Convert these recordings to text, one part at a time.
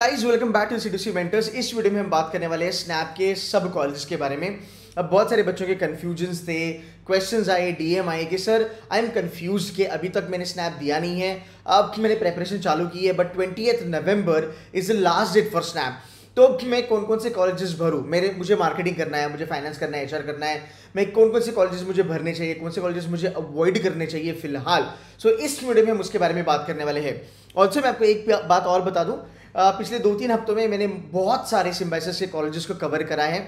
Guys welcome back to C2C mentors. इस video में हम बात करने वाले हैं स्नैप के सब कॉलेजेस के बारे में। अब बहुत सारे बच्चों के कंफ्यूजन्स थे, क्वेश्चंस आए, डीएम आए कि सर आई एम कंफ्यूज कि अभी तक मैंने स्नैप दिया नहीं है। अब मैंने प्रेपरेशन चालू की है but 20th November is the last date for SNAP. तो मैं कौन कौन से कॉलेजेस भरूँ? मुझे मार्केटिंग करना है, मुझे फाइनेंस करना है, एचआर करना है। मैं कौन कौन से कॉलेजेस मुझे भरने चाहिए, कौन से कॉलेजेस मुझे अवॉइड करने चाहिए फिलहाल। सो इस वीडियो में हम उसके बारे में बात करने वाले हैं। ऑल्सो मैं आपको एक बात और बता दूं, पिछले 2-3 हफ्तों में मैंने बहुत सारे सिम्बाइसिस के कॉलेजेस को कवर करा है।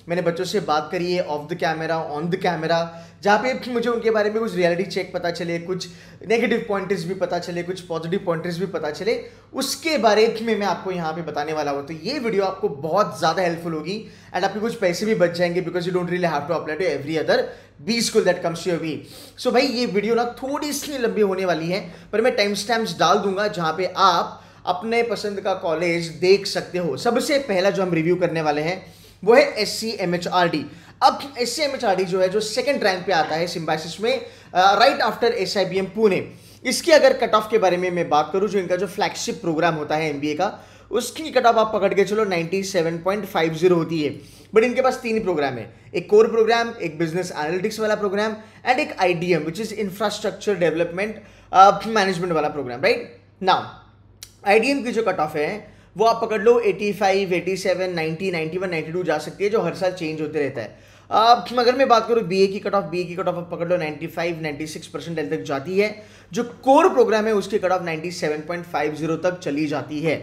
मैंने बच्चों से बात करी है of the camera, on the camera, जहाँ पे मुझे उनके बारे में कुछ रियलिटी चेक पता चले, कुछ नेगेटिव पॉइंटर्स भी पता चले, कुछ पॉजिटिव पॉइंटर्स भी पता चले। उसके बारे में मैं आपको यहाँ पे बताने वाला हूँ। तो ये वीडियो आपको बहुत ज़्यादा हेल्पफुल होगी एंड आपके कुछ पैसे भी बच जाएंगे because you don't really have to apply to every other B school that comes to your way. So भाई ये वीडियो ना थोड़ी सी लंबी होने वाली है, पर मैं टाइम स्टैम्प्स डाल दूंगा जहाँ पे आप अपने पसंद का कॉलेज देख सकते हो। सबसे पहला जो हम रिव्यू करने वाले हैं वो है SCMHRD। अब SCMHRD जो है, जो सेकंड रैंक पे आता है सिम्बाइसिस में, राइट आफ्टर SIBM पुणे। इसकी अगर कट ऑफ के बारे में मैं बात करूं, जो इनका जो फ्लैगशिप प्रोग्राम होता है MBA का, उसकी कट ऑफ आप पकड़ के चलो 97.50 होती है। बट इनके पास 3 प्रोग्राम है, एक कोर प्रोग्राम, एक बिजनेस एनालिटिक्स वाला प्रोग्राम एंड एक IDM which is infrastructure development management वाला प्रोग्राम। राइट नाउ IDM की जो कट ऑफ है वो आप पकड़ लो 85, 87, 90, 91, 92 जा सकती है, जो हर साल चेंज होते रहता है। अगर मैं बात करूँ BA की कट ऑफ, आप पकड़ लो 95, 96% तक जाती है। जो कोर प्रोग्राम है उसकी कट ऑफ 97.50 तक चली जाती है।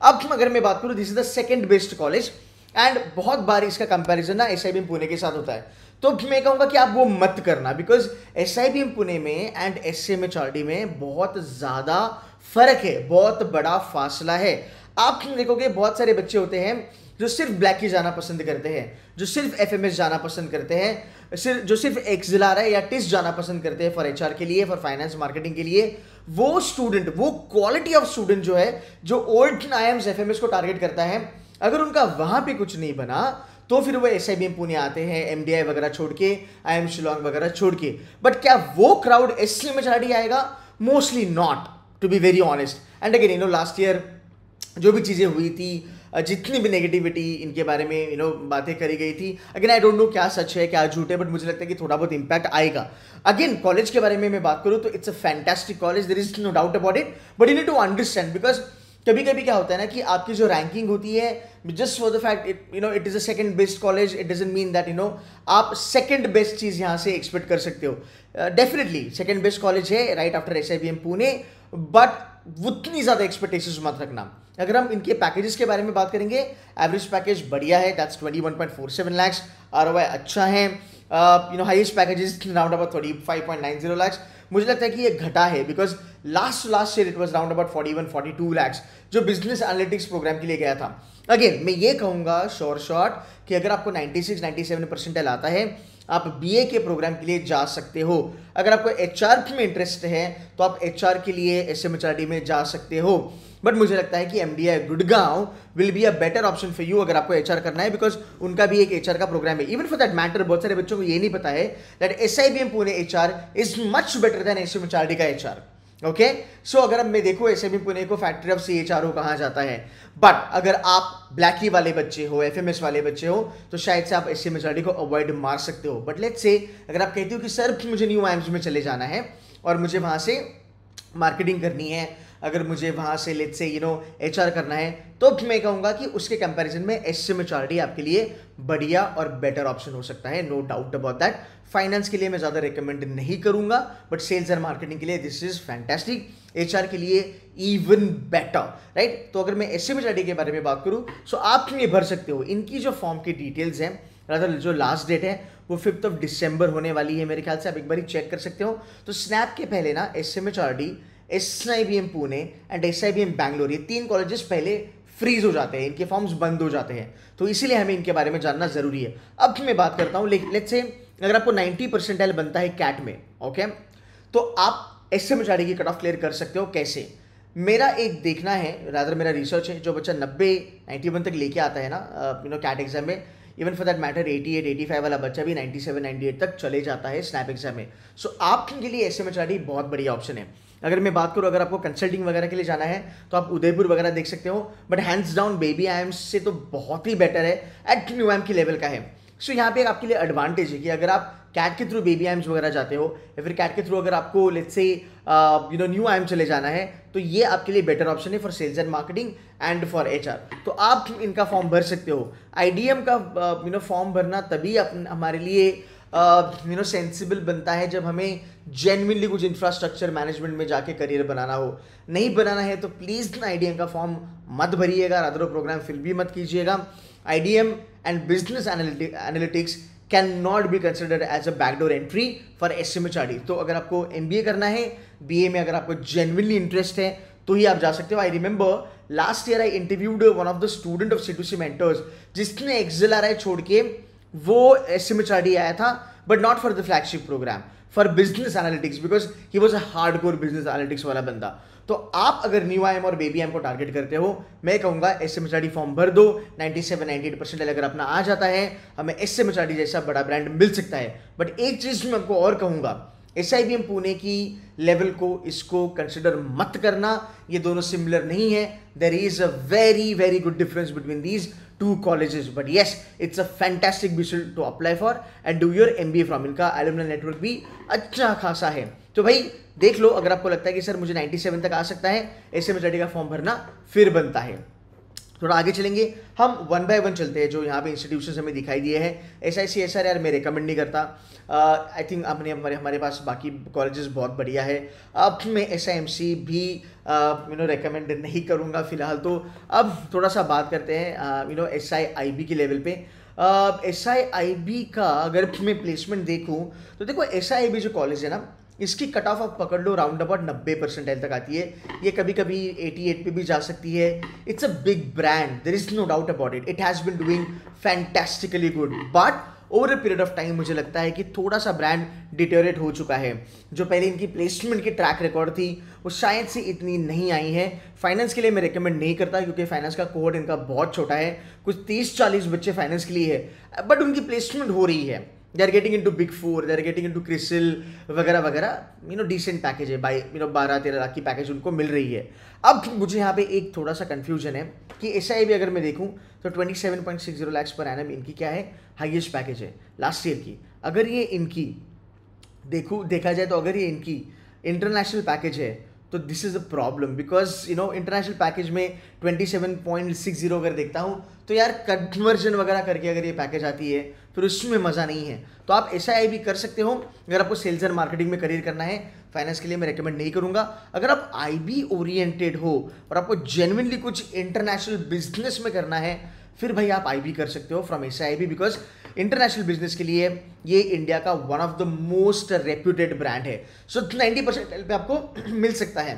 अब अगर मैं बात करूँ, this is the second best college and बहुत बार इसका कंपैरिजन ना SIBM पुणे के साथ होता है। तो मैं कहूँगा कि आप वो मत करना, बिकॉज SIBM पुणे में एंड SCMHRD में बहुत ज़्यादा फर्क है, बहुत बड़ा फासला है। आप देखोगे बहुत सारे बच्चे होते हैं जो सिर्फ ब्लैक ही जाना पसंद करते हैं, जो सिर्फ FMS जाना पसंद करते हैं, जो सिर्फ एक्सिलार है या टिस जाना पसंद करते हैं फॉर HR के लिए, फॉर फाइनेंस मार्केटिंग के लिए। वो स्टूडेंट, वो क्वालिटी ऑफ स्टूडेंट जो है, जो ओल्ड IIMs FMS को टारगेट करता है, अगर उनका वहां पे कुछ नहीं बना तो फिर वो SIBM पुणे आते हैं, MDI वगैरह छोड़ के, IIM शिलोंग वगैरह छोड़ के। बट क्या वो क्राउड SCMHRD आएगा? Mostly not, to be very honest. And again last year जो भी चीज़ें हुई थी, जितनी भी नेगेटिविटी इनके बारे में बातें करी गई थी, अगेन आई डोंट नो क्या सच है क्या झूठ है, बट मुझे लगता है कि थोड़ा बहुत इंपैक्ट आएगा। अगेन कॉलेज के बारे में मैं बात करूँ तो it's a fantastic college, there is no doubt about it, but you need to understand, because कभी कभी क्या होता है ना कि आपकी जो रैंकिंग होती है, just for the fact it is a second best college, it doesn't mean that आप सेकंड बेस्ट चीज़ यहाँ से एक्सपेक्ट कर सकते हो। डेफिनेटली सेकंड बेस्ट कॉलेज है right after SIBM Pune, but उतनी ज़्यादा एक्सपेक्टेशंस मत रखना। अगर हम इनके पैकेजेस के बारे में बात करेंगे, एवरेज पैकेज बढ़िया है, दैट्स 21.47 lakhs, ROI अच्छा है, highest packages round about 35.90 lakhs। मुझे लगता है कि ये घटा है because last year it was round about 41-42 lakhs जो बिजनेस एनालिटिक्स प्रोग्राम के लिए गया था। अगेन मैं ये कहूँगा शॉर्ट कि अगर आपको 96-97 परसेंटाइल आता है, आप BA के प्रोग्राम के लिए जा सकते हो। अगर आपको HR में इंटरेस्ट है तो आप HR के लिए SCMHRD में जा सकते हो। बट मुझे लगता है कि MDI Gurgaon will be a better option for you अगर आपको HR करना है, बिकॉज उनका भी एक HR का प्रोग्राम है। इवन फॉर दैट मैटर बहुत सारे बच्चों को ये नहीं पता है that SIBM Pune HR is much better than SCMHRD का HR। ओके, सो अगर अब मैं देखो SIBM पुणे को फैक्ट्री ऑफ CHRO कहा जाता है, बट अगर आप ब्लैकी वाले बच्चे हो, FMS वाले बच्चे हो, तो शायद से आप SCMHRD को अवॉइड मार सकते हो। बट लेट्स से अगर आप कहते हो कि सर मुझे न्यू IIMs में चले जाना है और मुझे वहाँ से मार्केटिंग करनी है, अगर मुझे वहाँ से लेट्स से HR करना है, तो मैं कहूँगा कि उसके कंपैरिजन में SCMHRD आपके लिए बढ़िया और बेटर ऑप्शन हो सकता है, no doubt about that. Finance के लिए मैं ज़्यादा रिकमेंड नहीं करूँगा, बट सेल्स एंड मार्केटिंग के लिए दिस इज फैंटास्टिक, HR के लिए इवन बेटर। राइट, तो अगर मैं SCMHRD के बारे में बात करूँ, सो आप ये भर सकते हो। इनकी जो फॉर्म की डिटेल्स हैं, रादर जो लास्ट डेट है वो 5 दिसंबर होने वाली है मेरे ख्याल से, आप एक बार चेक कर सकते हो। तो स्नैप के पहले ना SCMHRD, SIBM Pune and SIBM Bangalore, ये 3 कॉलेजेस पहले फ्रीज हो जाते हैं, इनके फॉर्म्स बंद हो जाते हैं, तो इसीलिए हमें इनके बारे में जानना जरूरी है। अब मैं बात करता हूँ, लेट्स से अगर आपको 90 परसेंटाइल बनता है कैट में, ओके, तो आप SCMHRD की कट ऑफ क्लियर कर सकते हो। कैसे? मेरा एक देखना है, रादर मेरा रिसर्च है, जो बच्चा 90-91 तक लेके आता है ना कैट एग्जाम में, इवन फॉर दैट मैटर 88-85 वाला बच्चा भी 97-98 तक चले जाता है स्नैप एग्जाम में। सो आपके लिए SCMHRD बहुत बढ़िया ऑप्शन है। अगर मैं बात करूँ, अगर आपको कंसल्टिंग वगैरह के लिए जाना है तो आप उदयपुर वगैरह देख सकते हो, but hands down baby IIMs से तो बहुत ही बेटर है, एट न्यू आईएम की लेवल का है। सो यहाँ पे आपके लिए एडवांटेज है कि अगर आप कैट के थ्रू बेबी आईएम्स वगैरह जाते हो, या फिर कैट के थ्रू अगर आपको लेट्स से न्यू आईएम चले जाना है, तो ये आपके लिए बेटर ऑप्शन है for sales and marketing and for HR. तो आप इनका फॉर्म भर सकते हो। आईडीएम का फॉर्म भरना तभी हमारे लिए सेंसिबल बनता है जब हमें जेन्युइनली कुछ इंफ्रास्ट्रक्चर मैनेजमेंट में जाके करियर बनाना हो। नहीं बनाना है तो प्लीज़ ना आईडीएम का फॉर्म मत भरिएगा, रादर प्रोग्राम फिल भी मत कीजिएगा। IDM and business analytics cannot be considered as a backdoor entry for SMHRD. तो अगर आपको एमबीए करना है, बीए में अगर आपको जेन्युइनली इंटरेस्ट है तो ही आप जा सकते हो। I remember last year I interviewed one of the student of C2C mentors, जिसने एक्सेलआरआई छोड़ के वो एसएमएचआरडी आया था, but not for the flagship programme, for business analytics, because he was a hardcore business analytics वाला बंदा। तो आप अगर न्यू आईएम और बेबी आईएम को टारगेट करते हो, मैं कहूंगा एसएमएचआरडी फॉर्म भर दो। 97-98% अगर अपना आ जाता है, हमें एसएमएचआरडी जैसा बड़ा ब्रांड मिल सकता है। बट एक चीज मैं आपको और कहूंगा, SIBM पुणे की लेवल को इसको कंसिडर मत करना, ये दोनों सिमिलर नहीं है। There is a very very good difference between these two colleges, but yes, it's a fantastic business to apply for and do your MBA from। इनका alumni network भी अच्छा खासा है। तो भाई देख लो, अगर आपको लगता है कि सर मुझे 97 तक आ सकता है, एसएमएचआरडी का फॉर्म भरना फिर बनता है। थोड़ा आगे चलेंगे, हम वन बाय वन चलते हैं जो यहाँ पे इंस्टीट्यूशन हमें दिखाई दिए हैं। SICSR यार मैं रिकमेंड नहीं करता। आई थिंक अपने हमारे पास बाकी कॉलेजेस बहुत बढ़िया है। अब मैं SIMC भी रिकमेंड नहीं करूँगा फिलहाल। तो अब थोड़ा सा बात करते हैं SIIB के लेवल पे। SIIB का अगर मैं प्लेसमेंट देखूँ तो देखो, SIIB जो कॉलेज है ना, इसकी कट ऑफ आप पकड़ लो राउंड अबाउट 90% तक आती है। ये कभी कभी 88 पे भी जा सकती है। It's a big brand, there is no doubt about it. It has been doing fantastically good, but over a period of time मुझे लगता है कि थोड़ा सा ब्रांड डिटेरियोरेट हो चुका है। जो पहले इनकी प्लेसमेंट की ट्रैक रिकॉर्ड थी वो शायद से इतनी नहीं आई है। फाइनेंस के लिए मैं रिकमेंड नहीं करता, क्योंकि फाइनेंस का कोड इनका बहुत छोटा है, कुछ 30-40 बच्चे फाइनेंस के लिए है, बट उनकी प्लेसमेंट हो रही है। They are getting into big four, they are getting into CRISIL वगैरह वगैरह। डिसेंट पैकेज है, बाई 12-13 लाख की पैकेज उनको मिल रही है। अब मुझे यहाँ पे एक थोड़ा सा कंफ्यूजन है कि SIIB अगर मैं देखूँ तो 27.60 लाख पर एनम इनकी क्या है, हाईएस्ट पैकेज है लास्ट ईयर की। अगर ये इनकी देखा जाए तो अगर ये इनकी इंटरनेशनल पैकेज है तो this is a problem, because international package में 27.60 अगर देखता हूँ तो यार कन्वर्जन वगैरह करके अगर ये पैकेज आती है फिर उसमें मज़ा नहीं है। तो आप SIIB कर सकते हो अगर आपको सेल्स एंड मार्केटिंग में करियर करना है। फाइनेंस के लिए मैं रेकमेंड नहीं करूँगा। अगर आप IB ओरिएंटेड हो और आपको जेन्युइनली कुछ इंटरनेशनल बिजनेस में करना है, फिर भाई आप IB कर सकते हो from SIIB, because international business के लिए ये इंडिया का one of the most reputed brand है। सो 90% पे आपको मिल सकता है।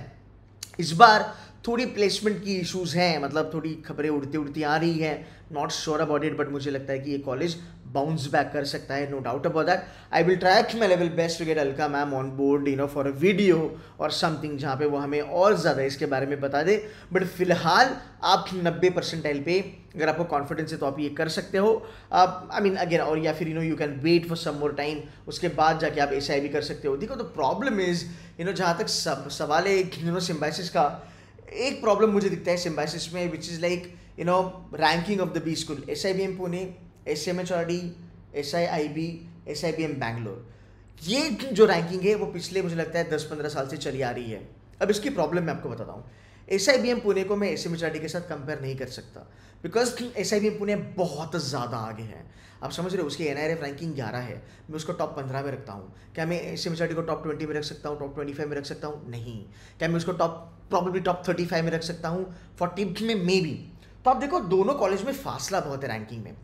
इस बार थोड़ी प्लेसमेंट की इश्यूज हैं, मतलब थोड़ी खबरें उड़ती आ रही हैं, not sure about it, but मुझे लगता है कि ये कॉलेज बाउंस बैक कर सकता है, no doubt about that. I will try my level best to get Alka ma'am on board for a video और समथिंग, जहाँ पे वो हमें और ज़्यादा इसके बारे में बता दे। बट फिलहाल आप 90% पे अगर आपको कॉन्फिडेंस है तो आप ये कर सकते हो। आप आई मीन अगेन, और या फिर you can wait for some more time, उसके बाद जाके आप SIIB कर सकते हो। देखो, तो प्रॉब्लम इज जहाँ तक सवाल है सिम्बाइसिस का, एक प्रॉब्लम मुझे दिखता है सिम्बाइसिस में, which is like ranking of the B school. SIBM Pune, SMHRD, SIIB, SIBM Bangalore, ये जो रैंकिंग है वो पिछले मुझे लगता है 10-15 साल से चली आ रही है। अब इसकी प्रॉब्लम मैं आपको बताता हूँ। SIBM पुणे को मैं SMHRD के साथ कंपेयर नहीं कर सकता, बिकॉज SIBM पुणे बहुत ज़्यादा आगे है। आप समझ रहे हो, उसकी NIRF रैंकिंग 11 है, मैं उसको टॉप 15 में रखता हूँ। क्या मैं SMHRD को टॉप 20 में रख सकता हूँ, टॉप 25 में रख सकता हूँ? नहीं। क्या मैं उसको प्रॉब्लली टॉप 35 में रख सकता हूँ, 40 में मे बी? तो आप देखो, दोनों कॉलेज में फासला बहुत है रैंकिंग में।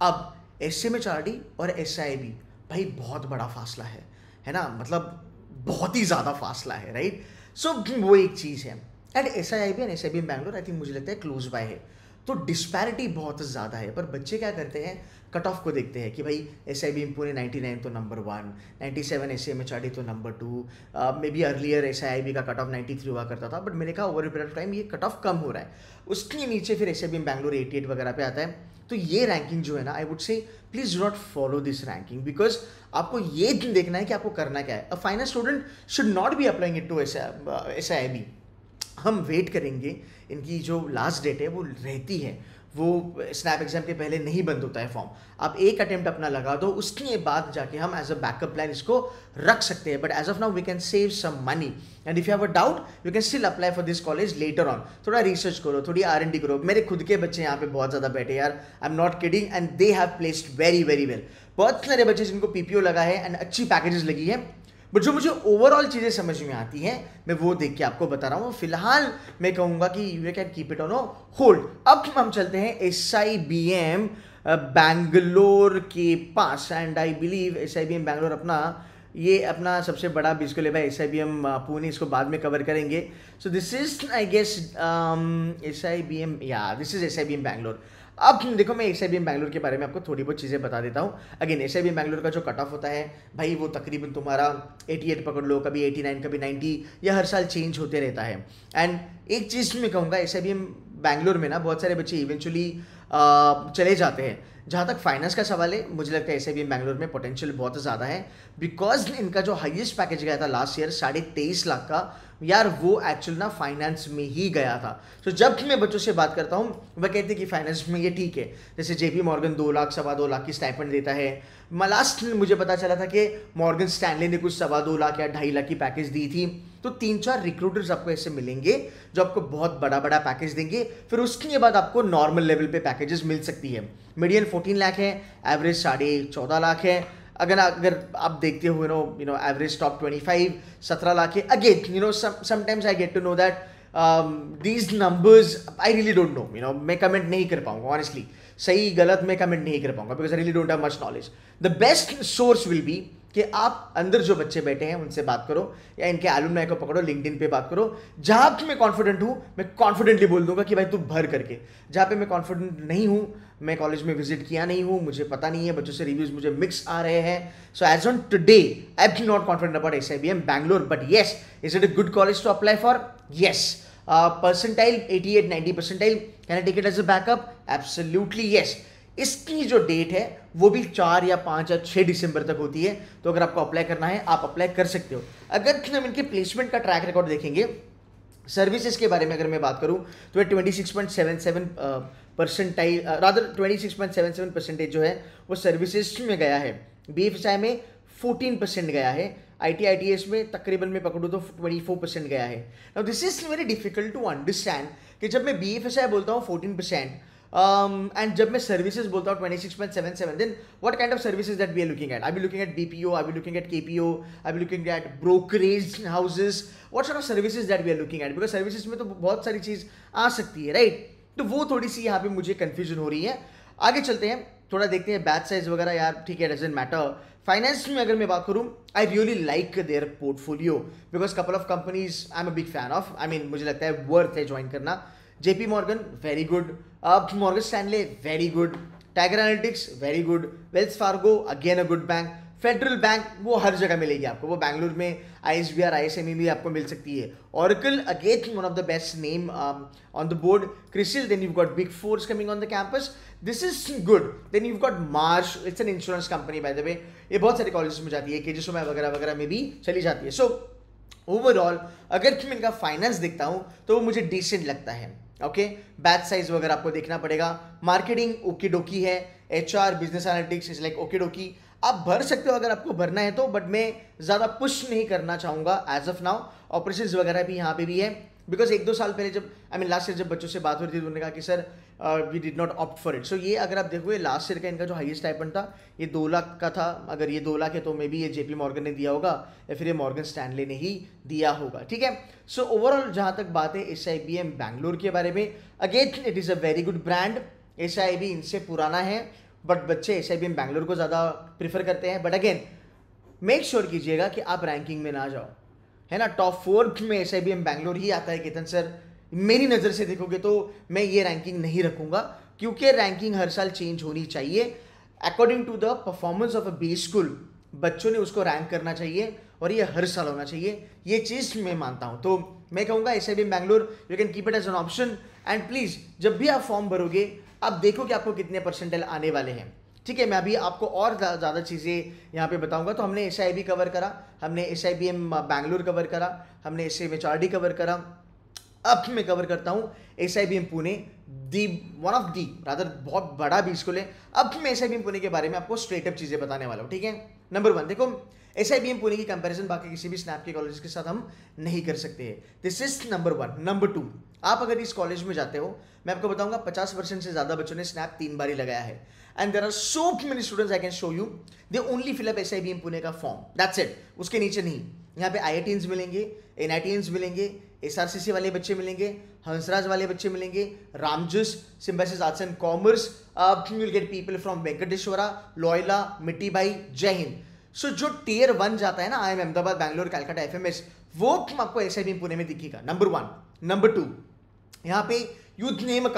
अब SMHRD और SIIB भाई बहुत बड़ा फासला है ना, मतलब बहुत ही ज़्यादा फासला है, राइट? सो वो एक चीज़ है। And SIIB and SIBM Bangalore I think मुझे लगता है क्लोज बाय है, तो डिस्पैरिटी बहुत ज़्यादा है। पर बच्चे क्या करते हैं, कट ऑफ को देखते हैं कि भाई SIBM पुणे 99 तो नंबर 1, 97 SMHRD तो number 2, may be earlier SIIB का कट ऑफ 93 हुआ करता था, बट मैंने कहा ओवर पीरियड ऑफ टाइम ये कट ऑफ कम हो रहा है। उसके नीचे फिर SIBM बैंगलोर 88 वगैरह पे आता है। तो ये रैंकिंग जो है ना, I would say please do not follow this ranking, because आपको ये देखना है कि आपको करना क्या है. A finance student should not be applying it to SIIB. हम वेट करेंगे, इनकी जो लास्ट डेट है वो रहती है, वो स्नैप एग्जाम के पहले नहीं बंद होता है फॉर्म. आप एक अटेम्प्ट अपना लगा दो, उसके बाद जाके हम एज अ बैकअप प्लान इसको रख सकते हैं. But as of now we can save some money, and if you have a doubt you can still apply for this college later on. थोड़ा रिसर्च करो, थोड़ी R&D करो. मेरे खुद के बच्चे यहाँ पे बहुत ज़्यादा बैठे यार, आई am not kidding, and they have placed very very well. बहुत सारे बच्चे जिनको PPO लगा है एंड अच्छी पैकेजेस लगी है, बट जो मुझे ओवरऑल चीज़ें समझ में आती हैं मैं वो देख के आपको बता रहा हूँ. फिलहाल मैं कहूँगा कि you can keep it on hold. अब हम चलते हैं SIBM बैंगलोर के पास, and I believe SIBM Bangalore अपना सबसे बड़ा बिस्कुल है भाई. SIBM पुणे इसको बाद में कवर करेंगे. So this is I guess SIBM, या दिस इज SIBM बैंगलोर. अब देखो मैं SIBM बैंगलोर के बारे में आपको थोड़ी बहुत चीज़ें बता देता हूँ. अगेन SIBM बैंगलोर का जो कट ऑफ होता है भाई, वो तकरीबन तुम्हारा 88 पकड़ लो, कभी 89, कभी 90, या हर साल चेंज होते रहता है. एंड एक चीज़ मैं कहूँगा, SIBM बैंगलोर में ना बहुत सारे बच्चे इवेंचुअली चले जाते हैं. जहाँ तक फाइनेंस का सवाल है, मुझे लगता है SIBM बैंगलोर में पोटेंशियल बहुत ज़्यादा है, बिकॉज इनका जो हाईएस्ट पैकेज गया था लास्ट ईयर 23.5 लाख का, यार वो एक्चुअल ना फाइनेंस में ही गया था. तो जब मैं बच्चों से बात करता हूँ वह कहते हैं कि फाइनेंस में ये ठीक है. जैसे JP मॉर्गन 2 लाख 2.25 लाख की स्टाइपेंड देता है. लास्ट में मुझे पता चला था कि मॉर्गन स्टैनली ने कुछ 2.25 लाख या 2.5 लाख की पैकेज दी थी. तो 3-4 रिक्रूटर्स आपको ऐसे मिलेंगे जो आपको बहुत बड़ा बड़ा पैकेज देंगे. फिर उसके बाद आपको नॉर्मल लेवल पे पैकेजेस मिल सकती है. मीडियन 14 लाख है, एवरेज 14.5 लाख है. अगर आप देखते हो एवरेज टॉप 25 17 लाख है. Again sometimes I get to know that these numbers I really don't know. मैं कमेंट नहीं कर पाऊंगा ऑनेस्टली, सही गलत मैं कमेंट नहीं कर पाऊंगा, because I really don't have much knowledge. The best source will be कि आप अंदर जो बच्चे बैठे हैं उनसे बात करो, या इनके एलुमनाई को पकड़ो, लिंक्डइन पे बात करो. जहाँ पे मैं कॉन्फिडेंट हूँ मैं कॉन्फिडेंटली बोल दूंगा कि भाई तू भर करके. जहाँ पे मैं कॉन्फिडेंट नहीं हूँ, मैं कॉलेज में विजिट किया नहीं हूँ, मुझे पता नहीं है, बच्चों से रिव्यूज मुझे मिक्स आ रहे हैं. So as on today I am not confident about SIBM Bangalore. But yes, is it a good college to apply for? Yes. Percentile 88-90 percentile, can I take it as a backup? Absolutely yes. इसकी जो date है वो भी 4 या 5 या 6 दिसंबर तक होती है. तो अगर आपको अप्लाई करना है आप अप्लाई कर सकते हो. अगर हम इनके प्लेसमेंट का ट्रैक रिकॉर्ड देखेंगे, सर्विसेज के बारे में अगर मैं बात करूं तो 26.77 परसेंटाइल, रादर 26.77% जो है वो सर्विसेज में गया है. BFSI में 14% गया है. ITITS में तकरीबन मैं पकड़ूँ तो 24% गया है. Now this is very difficult to understand कि जब मैं BFSI बोलता हूँ 14%, एंड जब मैं सर्विसेज बोलता हूँ 26.77, then what kind of services that we are looking at? I be looking at BPO, I be looking at KPO, I be looking at brokerage houses. What sort of services that we are looking at? Because services में तो बहुत सारी चीज आ सकती है, right? तो वो थोड़ी सी यहाँ पे मुझे कंफ्यूजन हो रही है. आगे चलते हैं, थोड़ा देखते हैं बैच साइज वगैरह. यार ठीक है, डजंट मैटर. फाइनेंस में अगर मैं बात करूं, I really like their portfolio, because couple of companies I am a big fan of. I mean मुझे लगता है वर्थ है ज्वाइन करना. JP Morgan very good, Morgan Stanley very good, Tiger Analytics very good, Wells Fargo again a good bank, Federal Bank वो हर जगह मिलेगी आपको. वो बैंगलोर में ISBR ISME भी आपको मिल सकती है. Oracle again one of the best name on the board. CRISIL, then you've got Big Fours coming on the campus. This is good. Then you've got Marsh, it's an insurance company by the way. ये बहुत सारे college में जाती है, KG Soma वगैरह वगैरह में भी चली जाती है. सो ओवरऑल अगर मैं इनका फाइनेंस देखता हूँ तो वो मुझे डिसेंट लगता है. ओके, बैच साइज वगैरह आपको देखना पड़ेगा. मार्केटिंग ओके डोकी है. HR business analytics is like okey dokey. आप भर सकते हो अगर आपको भरना है तो, बट मैं ज़्यादा पुश नहीं करना चाहूँगा एज ऑफ नाउ. ऑपरेशंस वगैरह भी यहाँ पे भी है, बिकॉज 1-2 साल पहले जब लास्ट ईयर जब बच्चों से बात हो रही थी तो उन्होंने कहा कि sir we did not opt for it. So ये अगर आप देखोगे लास्ट ईयर का इनका जो हाईएस्ट स्टाइपेंड था ये 2 लाख का था. अगर ये 2 लाख है तो मे बी ये JP मॉर्गन ने दिया होगा या फिर ये मॉर्गन स्टैनले ने ही दिया होगा. ठीक है. सो ओवरऑल जहाँ तक बात है SIBM बैंगलोर के बारे में, again it is a very good brand. SIB इनसे पुराना है, बट बच्चे SIBM बैंगलोर को ज़्यादा प्रीफर करते हैं. बट अगेन मेक श्योर कीजिएगा कि आप रैंकिंग में ना जाओ, है ना. टॉप 4 में SIBM बैंगलोर ही आता है. केतन सर, मेरी नज़र से देखोगे तो मैं ये रैंकिंग नहीं रखूंगा, क्योंकि रैंकिंग हर साल चेंज होनी चाहिए according to the performance of a base school. बच्चों ने उसको रैंक करना चाहिए और ये हर साल होना चाहिए. ये चीज़ मैं मानता हूँ. तो मैं कहूँगा SIBM Bangalore you can keep it as an option. And please जब भी आप फॉर्म भरोगे आप देखो कि आपको कितने परसेंटाइल आने वाले हैं, ठीक है। मैं अभी आपको और ज़्यादा चीज़ें यहाँ पे बताऊंगा। तो हमने SIB कवर करा, हमने SIBM बैंगलोर कवर करा, हमने SIBM HRD कवर करा। अब मैं कवर करता हूँ SIBM Pune, the one of the rather बहुत बड़ा भी स्कूल है। अब मैं SIBM पुणे के बारे में आपको स्ट्रेट अप चीज़ें बताने वाला हूँ, ठीक है। नंबर 1 देखो, SIBM पुणे की कंपैरिजन बाकी किसी भी स्नैप के कॉलेज के साथ हम नहीं कर सकते हैं। This is number 1। नंबर 2, आप अगर इस कॉलेज में जाते हो, मैं आपको बताऊंगा 50% से ज़्यादा बच्चों ने स्नैप 3 बार ही लगाया है। And there are so many students I can show you, they only fill up SIBM Pune का फॉर्म, दैट्स इट, उसके नीचे नहीं। यहाँ पे IITians मिलेंगे, NITians मिलेंगे, SRCC वाले बच्चे मिलेंगे, हंसराज वाले बच्चे मिलेंगे, Ramjas, Symbiosis arts and commerce, you will get people from Venkateswara, Loyola, Mithibai, Jai Hind. सो जो टियर 1 जाता है ना, IIM अहमदाबाद, बैंगलोर, कलकत्ता, FMS, वो आपको SIBM पुणे में दिखेगा, नंबर 1। नंबर 2, यहाँ पे यू नेम अ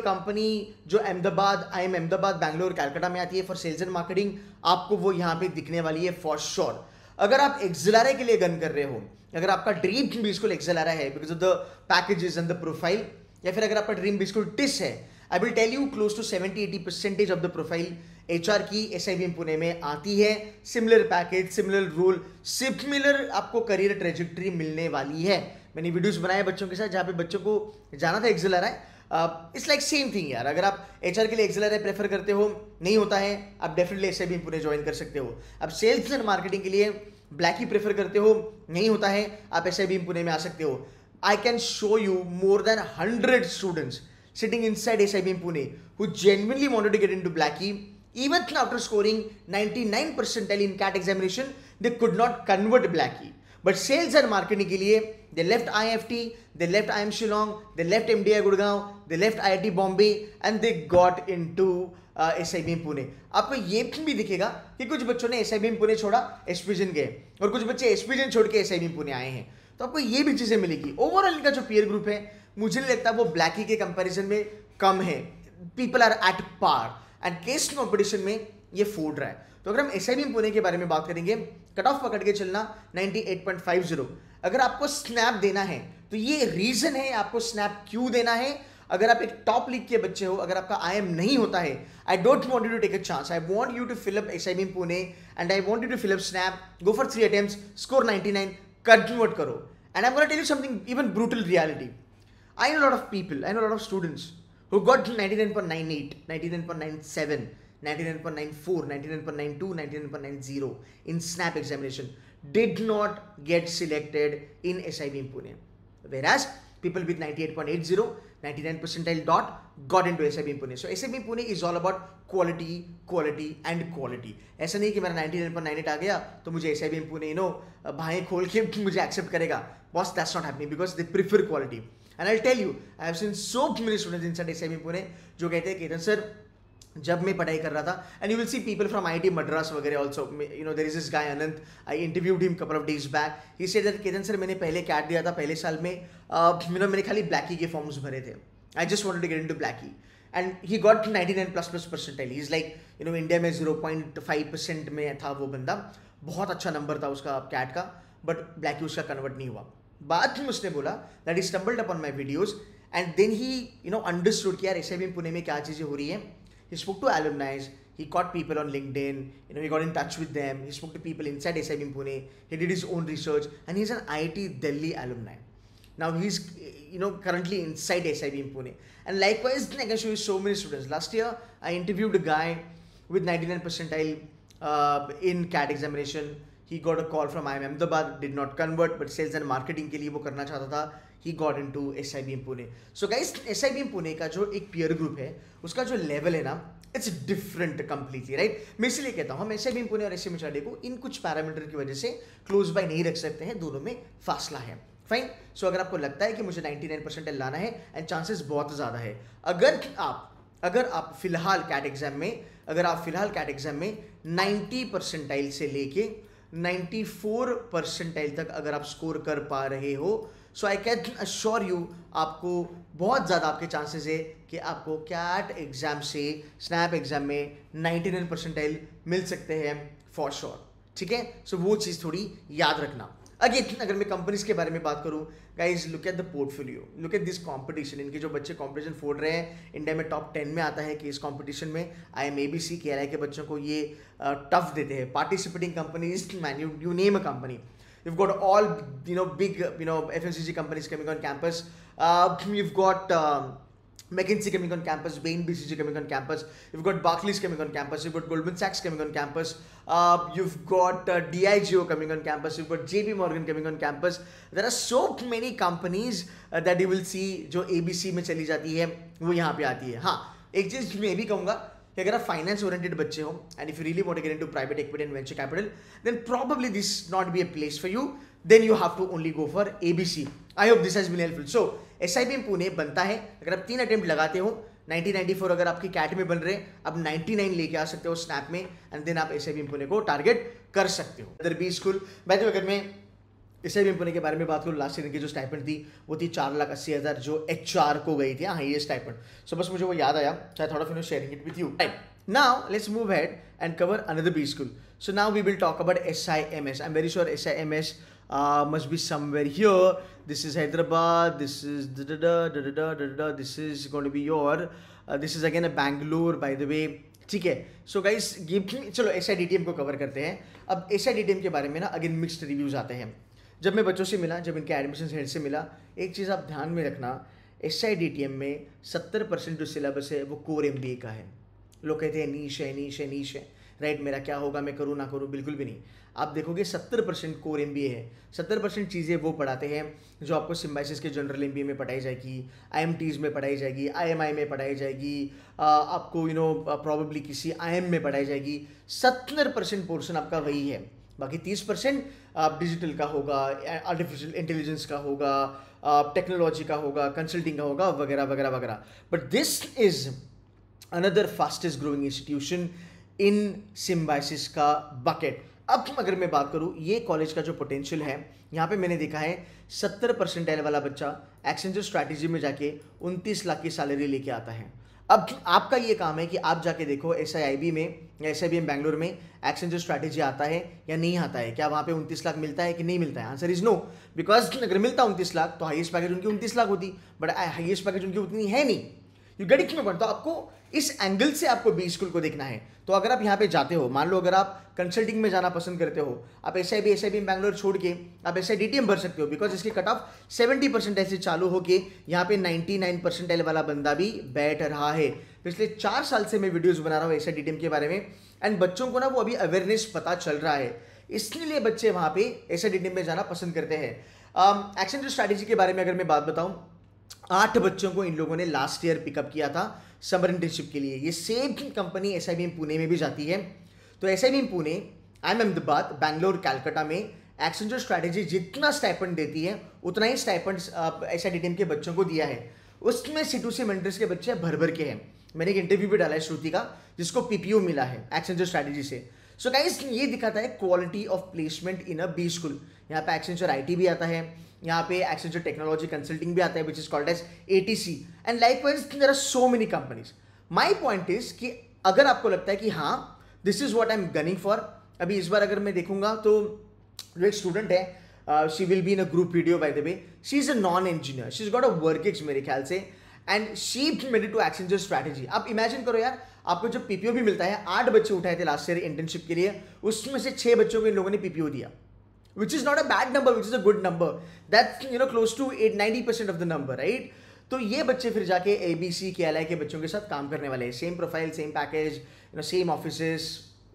कंपनी जो अहमदाबाद, IIM अहमदाबाद, बैंगलोर, कलकत्ता में आती है फॉर सेल्स एंड मार्केटिंग, आपको वो यहाँ पे दिखने वाली है फॉर श्योर। अगर आप एक्सेलआरआई के लिए गन कर रहे हो, अगर आपका ड्रीम बी स्कूल एक्सेलआरआई है because of the packages and the profile, या फिर अगर आपका ड्रीम बी स्कूल टिस है, I will tell you close to 70-80% of the profile HR की SIBM पुणे में आती है। Similar package, similar rule, similar आपको करियर ट्रेजेक्ट्री मिलने वाली है। मैंने वीडियोस बनाए बच्चों के साथ जहाँ पे बच्चों को जाना था एक्सेलआरआई। इट्स लाइक सेम थिंग यार। अगर आप HR के लिए एक्सेलआरआई प्रेफर करते हो, नहीं होता है, आप डेफिनेटली SIBM पुणे ज्वाइन कर सकते हो। अब सेल्स एंड मार्केटिंग के लिए ब्लैकी प्रेफर करते हो, नहीं होता है, आप SIBM पुणे में आ सकते हो। आई can show you more than 100 students sitting inside SIBM Pune who genuinely wanted to get into Blackie. Even after scoring 99 percentile in CAT examination, they could not convert Blackie. But sales and marketing के लिए they left IFT, they left IIM Shillong, they left MDI Gurgaon, they left IIT Bombay and they got into SIBM Pune. आपको ये भी दिखेगा कि कुछ बच्चों ने SIBM Pune छोड़ा, SPGen गए, और कुछ बच्चे SPGen छोड़ के SIBM Pune आए हैं। तो आपको ये भी चीज़ें मिलेगी। ओवरऑल इनका जो पीयर ग्रुप है, मुझे नहीं लगता वो ब्लैकी के कंपैरिजन में कम है। People are at par and case competition में ये फूड रहा है। तो अगर हम SIBM पुणे के बारे में बात करेंगे, कट ऑफ पकड़ के चलना 98.50। अगर आपको स्नैप देना है तो ये रीजन है आपको स्नैप क्यों देना है। अगर आप एक टॉप लीग के बच्चे हो, अगर आपका IIM नहीं होता है, I don't want you to take a chance, I want you to fill up SIBM Pune and I want you to fill up snap, go for 3 attempts, score 99, convert करो। And I am gonna tell you something even brutal reality. I know a lot of people, I know a lot of students who got 99.98, 99.97, 99.94, 99.92, 99.90 in SNAP examination did not get selected in SIBM Pune. Whereas people with 98.80, 99 percentile dot got into SIBM Pune. So SIBM Pune is all about quality, quality and quality. ऐसा नहीं कि मेरा 99.98 आ गया तो मुझे SIBM Pune बाहें खोल के मुझे एक्सेप्ट करेगा। Boss, that's not happening because they prefer quality. And I'll tell you, I have seen so many students inside SIBM Pune जो कहते हैं केतन सर जब मैं पढ़ाई कर रहा था, and you will see people from IIT Madras वगैरह also, you know there is this guy Anant, I interviewed him couple of days back, he said that Ketan sir मैंने पहले CAT दिया था, पहले साल में मैंने खाली ब्लैकी के फॉर्म्स भरे थे, I just wanted to get into Blackie and he got 99+ percentile. He's like you know India में 0.5% में था वो बंदा, बहुत अच्छा नंबर था उसका CAT का, बट ब्लैकी उसका कन्वर्ट नहीं हुआ। बाद में उसने बोला that he stumbled upon my videos and then he you know understood कि यार SIBM पुणे में क्या चीज़ें हो रही हैं। He spoke to alumnis, he caught people on LinkedIn, you know, he got in touch with them, he spoke to people inside SIBM Pune, he did his own research, and he's an IIT Delhi alumni. Now he's you know currently inside SIBM Pune, and likewise I can show you so many students. Last year I interviewed a guy with 99 percentile in CAT examination. He got a call from IIM Ahmedabad, did not convert, but sales and marketing के लिए वो करना चाहता था. He got into SIBM Pune. So guys, SIBM Pune का जो एक peer group है, उसका जो level है ना, it's different completely, right? मैं इसलिए कहता हूँ हम SIBM Pune और SIBM HRD को इन कुछ पैरामीटर की वजह से close by नहीं रख सकते हैं, दोनों में फासला है. फाइन. सो अगर आपको लगता है कि मुझे 99% लाना है, एंड चांसेस बहुत ज़्यादा है, अगर आप फिलहाल कैट एग्जाम में 90 परसेंटाइल से लेके 94 परसेंटाइल तक अगर आप स्कोर कर पा रहे हो, सो आई कैन अश्योर यू आपको बहुत ज़्यादा आपके चांसेस है कि आपको कैट एग्जाम से स्नैप एग्जाम में 99 परसेंटाइल मिल सकते हैं फॉर श्योर. ठीक है, सो वो चीज़ थोड़ी याद रखना. अगेन अगर मैं कंपनीज के बारे में बात करूं, guys look at the portfolio, look at this competition. इनके जो बच्चे कंपटीशन फोड़ रहे हैं, इंडिया में टॉप 10 में आता है कि इस कंपटीशन में IMABC KLI के बच्चों को ये टफ देते हैं। Participating companies, man you name a company, you've got all big FMCG companies coming on campus. You've got McKinsey coming on campus, Bain BCG coming on campus, you've got Barclays coming on campus, you've got Goldman Sachs coming on campus, you've got DIGO coming on campus, you've got JP Morgan coming on campus. There are so many companies that you will see जो ABC में चली जाती है वो यहाँ पे आती है। हाँ, एक चीज़ मैं भी कहूँगा कि अगर आप फाइनेंस ओरिएंटेड बच्चे हो and if you really want to get into private equity and venture capital, then probably this not be a place for you, then you have to only go for ABC. I hope this has been helpful. So SIBM Pune बनता है, अगर आप 3 attempt लगाते हो, 90-94 अगर आपकी cat में बन रहे, अब 99 लेके आ सकते हो स्नैप में, एंड देन आप SIBM पुणे को टारगेट कर सकते हो। Other B school by the way, अगर मैं SIBM पुणे के बारे में बात करूँ, लास्ट ईयर की जो स्टाइपेंड थी वो थी 4,80,000 जो HR को गई थी, हाँ ये स्टाइपेंड। सो बस मुझे वो याद आया, so I thought of sharing it with you. Right. Now let's move ahead and cover another B school. So now we will talk about SIMS. I'm very sure SIMS must be somewhere here. This is Hyderabad. This is this is going to be your. This is again a Bangalore, by the way. ठीक है, so guys चलो SIDTM को cover करते हैं। अब SIDTM के बारे में ना अगेन मिक्स्ड रिव्यूज आते हैं। जब मैं बच्चों से मिला, जब इनके एडमिशन हेड से मिला, एक चीज़ आप ध्यान में रखना, SIDTM में 70% जो सिलेबस है वो कोर MBA का है। लोग कहते हैं नीश है, नीश है, नीश है, राइट, मेरा क्या होगा, मैं करूँ ना करूँ, बिल्कुल भी नहीं। आप देखोगे 70% कोर MBA है, 70% चीज़ें वो पढ़ाते हैं जो आपको सिम्बाइसिस के जनरल MBA में पढ़ाई जाएगी, IMTs में पढ़ाई जाएगी, IMI में पढ़ाई जाएगी, आपको प्रॉबेबली किसी IM में पढ़ाई जाएगी। 70% पोर्शन आपका वही है, बाकी 30% डिजिटल का होगा, आर्टिफिशियल इंटेलिजेंस का होगा, टेक्नोलॉजी का होगा, कंसल्टिंग का होगा, वगैरह वगैरह वगैरह। But this is another fastest growing institution in Symbiosis का बकेट। अब अगर मैं बात करूँ ये कॉलेज का जो पोटेंशियल है, यहाँ पे मैंने देखा है 70 परसेंटाइल वाला बच्चा एक्सेंचर स्ट्रैटेजी में जाके 29 लाख की सैलरी लेके आता है। अब आपका ये काम है कि आप जाके देखो SIIB में या SIBM बैंगलोर में एक्सेंचर स्ट्रैटेजी आता है या नहीं आता है, क्या वहाँ पे 29 लाख मिलता है कि नहीं मिलता है? आंसर इज नो, बिकॉज अगर मिलता 29 लाख तो हाईएस्ट पैकेज उनकी 29 लाख होती, बट हाईएस्ट पैकेज उनकी उतनी है नहीं। यू गेट इट में, तो आपको इस एंगल से आपको बी स्कूल को देखना है। तो अगर आप यहाँ पे जाते हो, मान लो अगर आप कंसल्टिंग में जाना पसंद करते हो, आप SIBM बैंगलोर छोड़ के आप SIDTM भर सकते हो, बिकॉज इसकी कट ऑफ 70% ऐसे चालू होके यहाँ पे 99 परसेंटाइल वाला बंदा भी बैठ रहा है। पिछले 4 साल से मैं वीडियोस बना रहा हूँ SIDTM के बारे में, एंड बच्चों को ना वो अभी अवेयरनेस पता चल रहा है, इसलिए बच्चे वहाँ पे SIDTM में जाना पसंद करते हैं। एक्सेंचर स्ट्रैटेजी के बारे में अगर मैं बात बताऊँ, 8 बच्चों को इन लोगों ने लास्ट ईयर पिकअप किया था समर इंटर्नशिप के लिए। ये सेम कंपनी SIBM पुणे में भी जाती है। तो SIBM पुणे, IIM अहमदाबाद, बैंगलोर, कलकत्ता में एक्सेंचर स्ट्रैटेजी जितना स्टाइपेंड देती है उतना ही स्टाइपेंड SIDTM के बच्चों को दिया है। उसमें C2C मेंटर्स के बच्चे भर भर के हैं। मैंने एक इंटरव्यू भी डाला है श्रुति का, जिसको PPO मिला है एक्सेंचर स्ट्रैटेजी से। सो गाइस ये दिखाता है quality of placement in a B school. यहाँ पे एक्सेंचर IT भी आता है, यहाँ पे एक्सेंचर टेक्नोलॉजी कंसल्टिंग भी आता है, which is called as ATC, and likewise there are so many companies. My point is कि अगर आपको लगता है कि हाँ this is what I am gunning for, अभी इस बार अगर मैं देखूंगा तो जो एक स्टूडेंट है, she will be in a group video, by the way she is a non engineer, she is got a work ex मेरे ख्याल से, and she made to Accenture strategy. आप इमेजिन करो यार, आपको जो PPO भी मिलता है, 8 बच्चे उठाए थे लास्ट ईयर इंटर्नशिप के लिए, उसमें से 6 बच्चों को इन लोगों ने PPO दिया, which is not a bad number, which is a good number. That's close to 90% of the number, right? तो ये बच्चे फिर जाके ABC KLI के बच्चों के साथ काम करने वाले हैं, same profile, same package, same offices,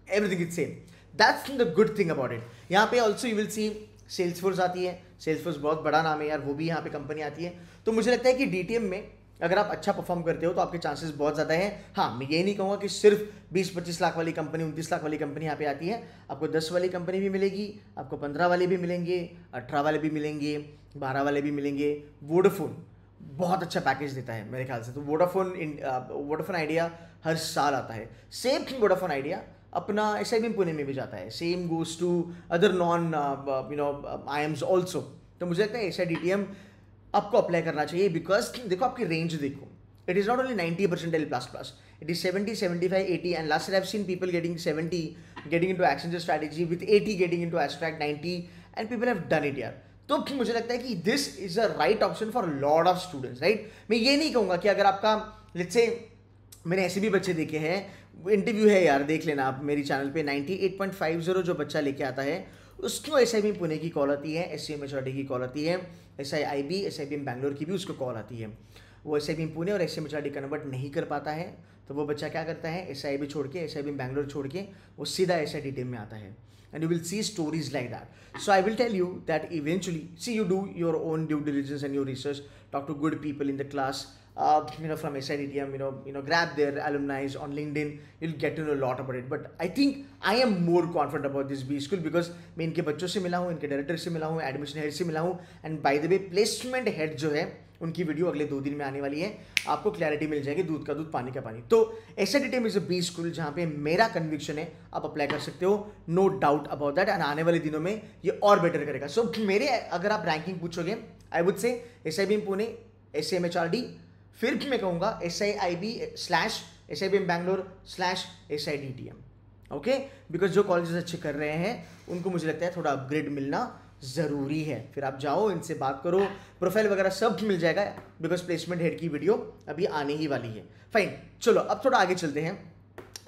everything is same. That's the good thing about it. यहाँ पे also you will see Salesforce आती है, सेल्सफोर्स बहुत बड़ा नाम है यार, वो भी यहाँ पे कंपनी आती है। तो मुझे लगता है कि DTM में अगर आप अच्छा परफॉर्म करते हो तो आपके चांसेस बहुत ज़्यादा हैं। हाँ, मैं ये नहीं कहूँगा कि सिर्फ 20-25 लाख वाली कंपनी, 29 लाख वाली कंपनी यहाँ पे आती है। आपको 10 वाली कंपनी भी मिलेगी, आपको 15 वाले भी मिलेंगे, 18 वाले भी मिलेंगे, 12 वाले भी मिलेंगे। वोडाफोन बहुत अच्छा पैकेज देता है मेरे ख्याल से, तो वोडाफोन आइडिया हर साल आता है। सेम थिंग वोडाफोन आइडिया अपना SIBM पुणे में भी जाता है, same goes to other non IIMs also. तो मुझे लगता है SIDTM आपको अप्लाई करना चाहिए, बिकॉज देखो आपकी रेंज देखो, it is not only 90 percentile plus, it is 70, 75, 80, and last year I have seen people getting 70 getting into Accenture strategy, with 80 getting into abstract, 90 and people have done it यार। तो मुझे लगता है कि this is a right option for lot of students, right. मैं ये नहीं कहूँगा कि अगर आपका लेट्स से, मैंने ऐसे भी बच्चे देखे हैं, इंटरव्यू है यार, देख लेना आप मेरी चैनल पे, 98.50 जो बच्चा लेके आता है उसको SIBM पुणे की कॉल आती है, SCMHRD की कॉल आती है, SIIB SIBM बैंगलोर की भी उसको कॉल आती है। वो SIBM पुणे और SCMHRD कन्वर्ट नहीं कर पाता है तो वो बच्चा क्या करता है, SIIB छोड़ के, SIBM बैंगलोर छोड़ के वो सीधा SIDTM में आता है। And you will see stories like that. So I will tell you that eventually, see, you do your own due diligence and your research, talk to good people in the class, from SIDTM, grab their alumni on LinkedIn, you'll get to know a lot about it. But I think I am more confident about this B school because मैं इनके बच्चों से मिला हूँ, इनके director से मिला हूँ, एडमिशन हेड से मिला हूँ, and bye the way placement head जो है उनकी वीडियो अगले 2 दिन में आने वाली है, आपको क्लैरिटी मिल जाएगी, दूध का दूध पानी का पानी। तो SIDTM is a B school जहाँ पे मेरा कन्विक्शन है आप अप्लाई कर सकते हो, no doubt about that, and आने वाले दिनों में ये और बेटर करेगा। सो मेरे अगर आप रैंकिंग पूछोगे, आई वुड से SIBM पुणे, SCMHRD, फिर भी मैं कहूँगा SIIB/SIBM Bangalore /SIDTM, okay, because जो कॉलेजेस अच्छे कर रहे हैं उनको मुझे लगता है थोड़ा अपग्रेड मिलना ज़रूरी है। फिर आप जाओ, इनसे बात करो, प्रोफाइल वगैरह सब मिल जाएगा, बिकॉज प्लेसमेंट हेड की वीडियो अभी आने ही वाली है। फाइन, चलो अब थोड़ा आगे चलते हैं।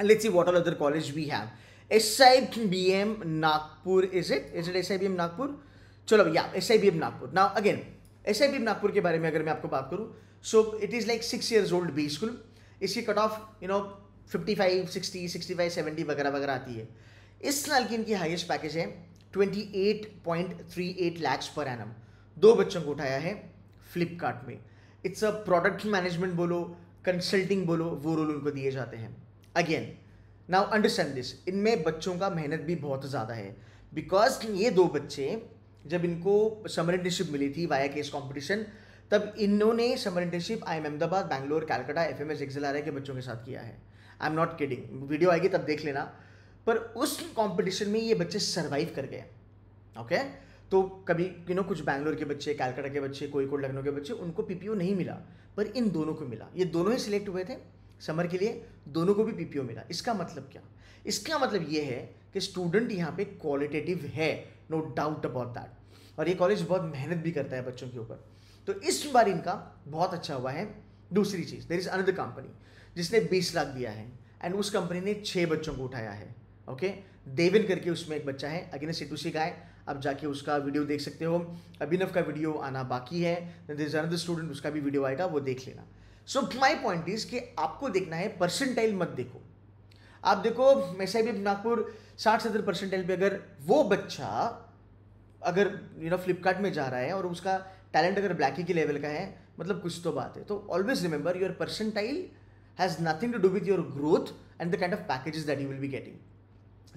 Let's see what all other college we have. SIBM Nagpur, is it SIBM Nagpur? चलो भैया, SIBM Nagpur. Now again SIBM Nagpur के बारे में अगर मैं आपको बात करूँ, so it is like 6 years old B school. इसकी कट ऑफ 55, 60, 65, 70 वगैरह वगैरह आती है। इस साल की इनकी हाईएस्ट पैकेज है 28.38 lakhs पर एनम। 2 बच्चों को उठाया है फ्लिपकार्ट में। इट्स अ प्रोडक्ट मैनेजमेंट बोलो, कंसल्टिंग बोलो, वो रोल उनको दिए जाते हैं। अगेन नाउ अंडरस्टैंड दिस, इनमें बच्चों का मेहनत भी बहुत ज़्यादा है, बिकॉज ये 2 बच्चे जब इनको समर इंटर्नशिप मिली थी वाया केस कॉम्पिटिशन, तब इन्होंने summer internship IIM Ahmedabad, Bangalore, Calcutta, FMS XLRI के बच्चों के साथ किया है। आई एम नॉट किडिंग, वीडियो आएगी तब देख लेना। पर उस कंपटीशन में ये बच्चे सरवाइव कर गए, ओके। तो कभी कुछ बैंगलोर के बच्चे, कैलकाटा के बच्चे, कोई लखनऊ के बच्चे, उनको PPO नहीं मिला, पर इन दोनों को मिला। ये दोनों ही सिलेक्ट हुए थे समर के लिए, दोनों को भी PPO मिला। इसका मतलब क्या? इसका मतलब ये है कि स्टूडेंट यहाँ पे क्वालिटेटिव है, नो डाउट अबाउट दैट, और ये कॉलेज बहुत मेहनत भी करता है बच्चों के ऊपर। तो इस बार इनका बहुत अच्छा हुआ है। दूसरी चीज़, देयर इज अनदर कंपनी जिसने 20 लाख दिया है, एंड उस कंपनी ने 6 बच्चों को उठाया है, ओके। देविन करके उसमें एक बच्चा है, अगेन C2C का है, आप जाके उसका वीडियो देख सकते हो। अभिनव का वीडियो आना बाकी है, देयर इज अनदर स्टूडेंट, उसका भी वीडियो आएगा, वो देख लेना। सो माय पॉइंट इज कि आपको देखना है परसेंटाइल, मत देखो। आप देखो SIBM नागपुर 60-70 परसेंटाइल पे अगर वो बच्चा अगर फ्लिपकार्ट में जा रहा है और उसका टैलेंट अगर ब्लैकी के लेवल का है, मतलब कुछ तो बात है। तो always remember your percentile has nothing to do with your growth and the kind of packages that you will be getting.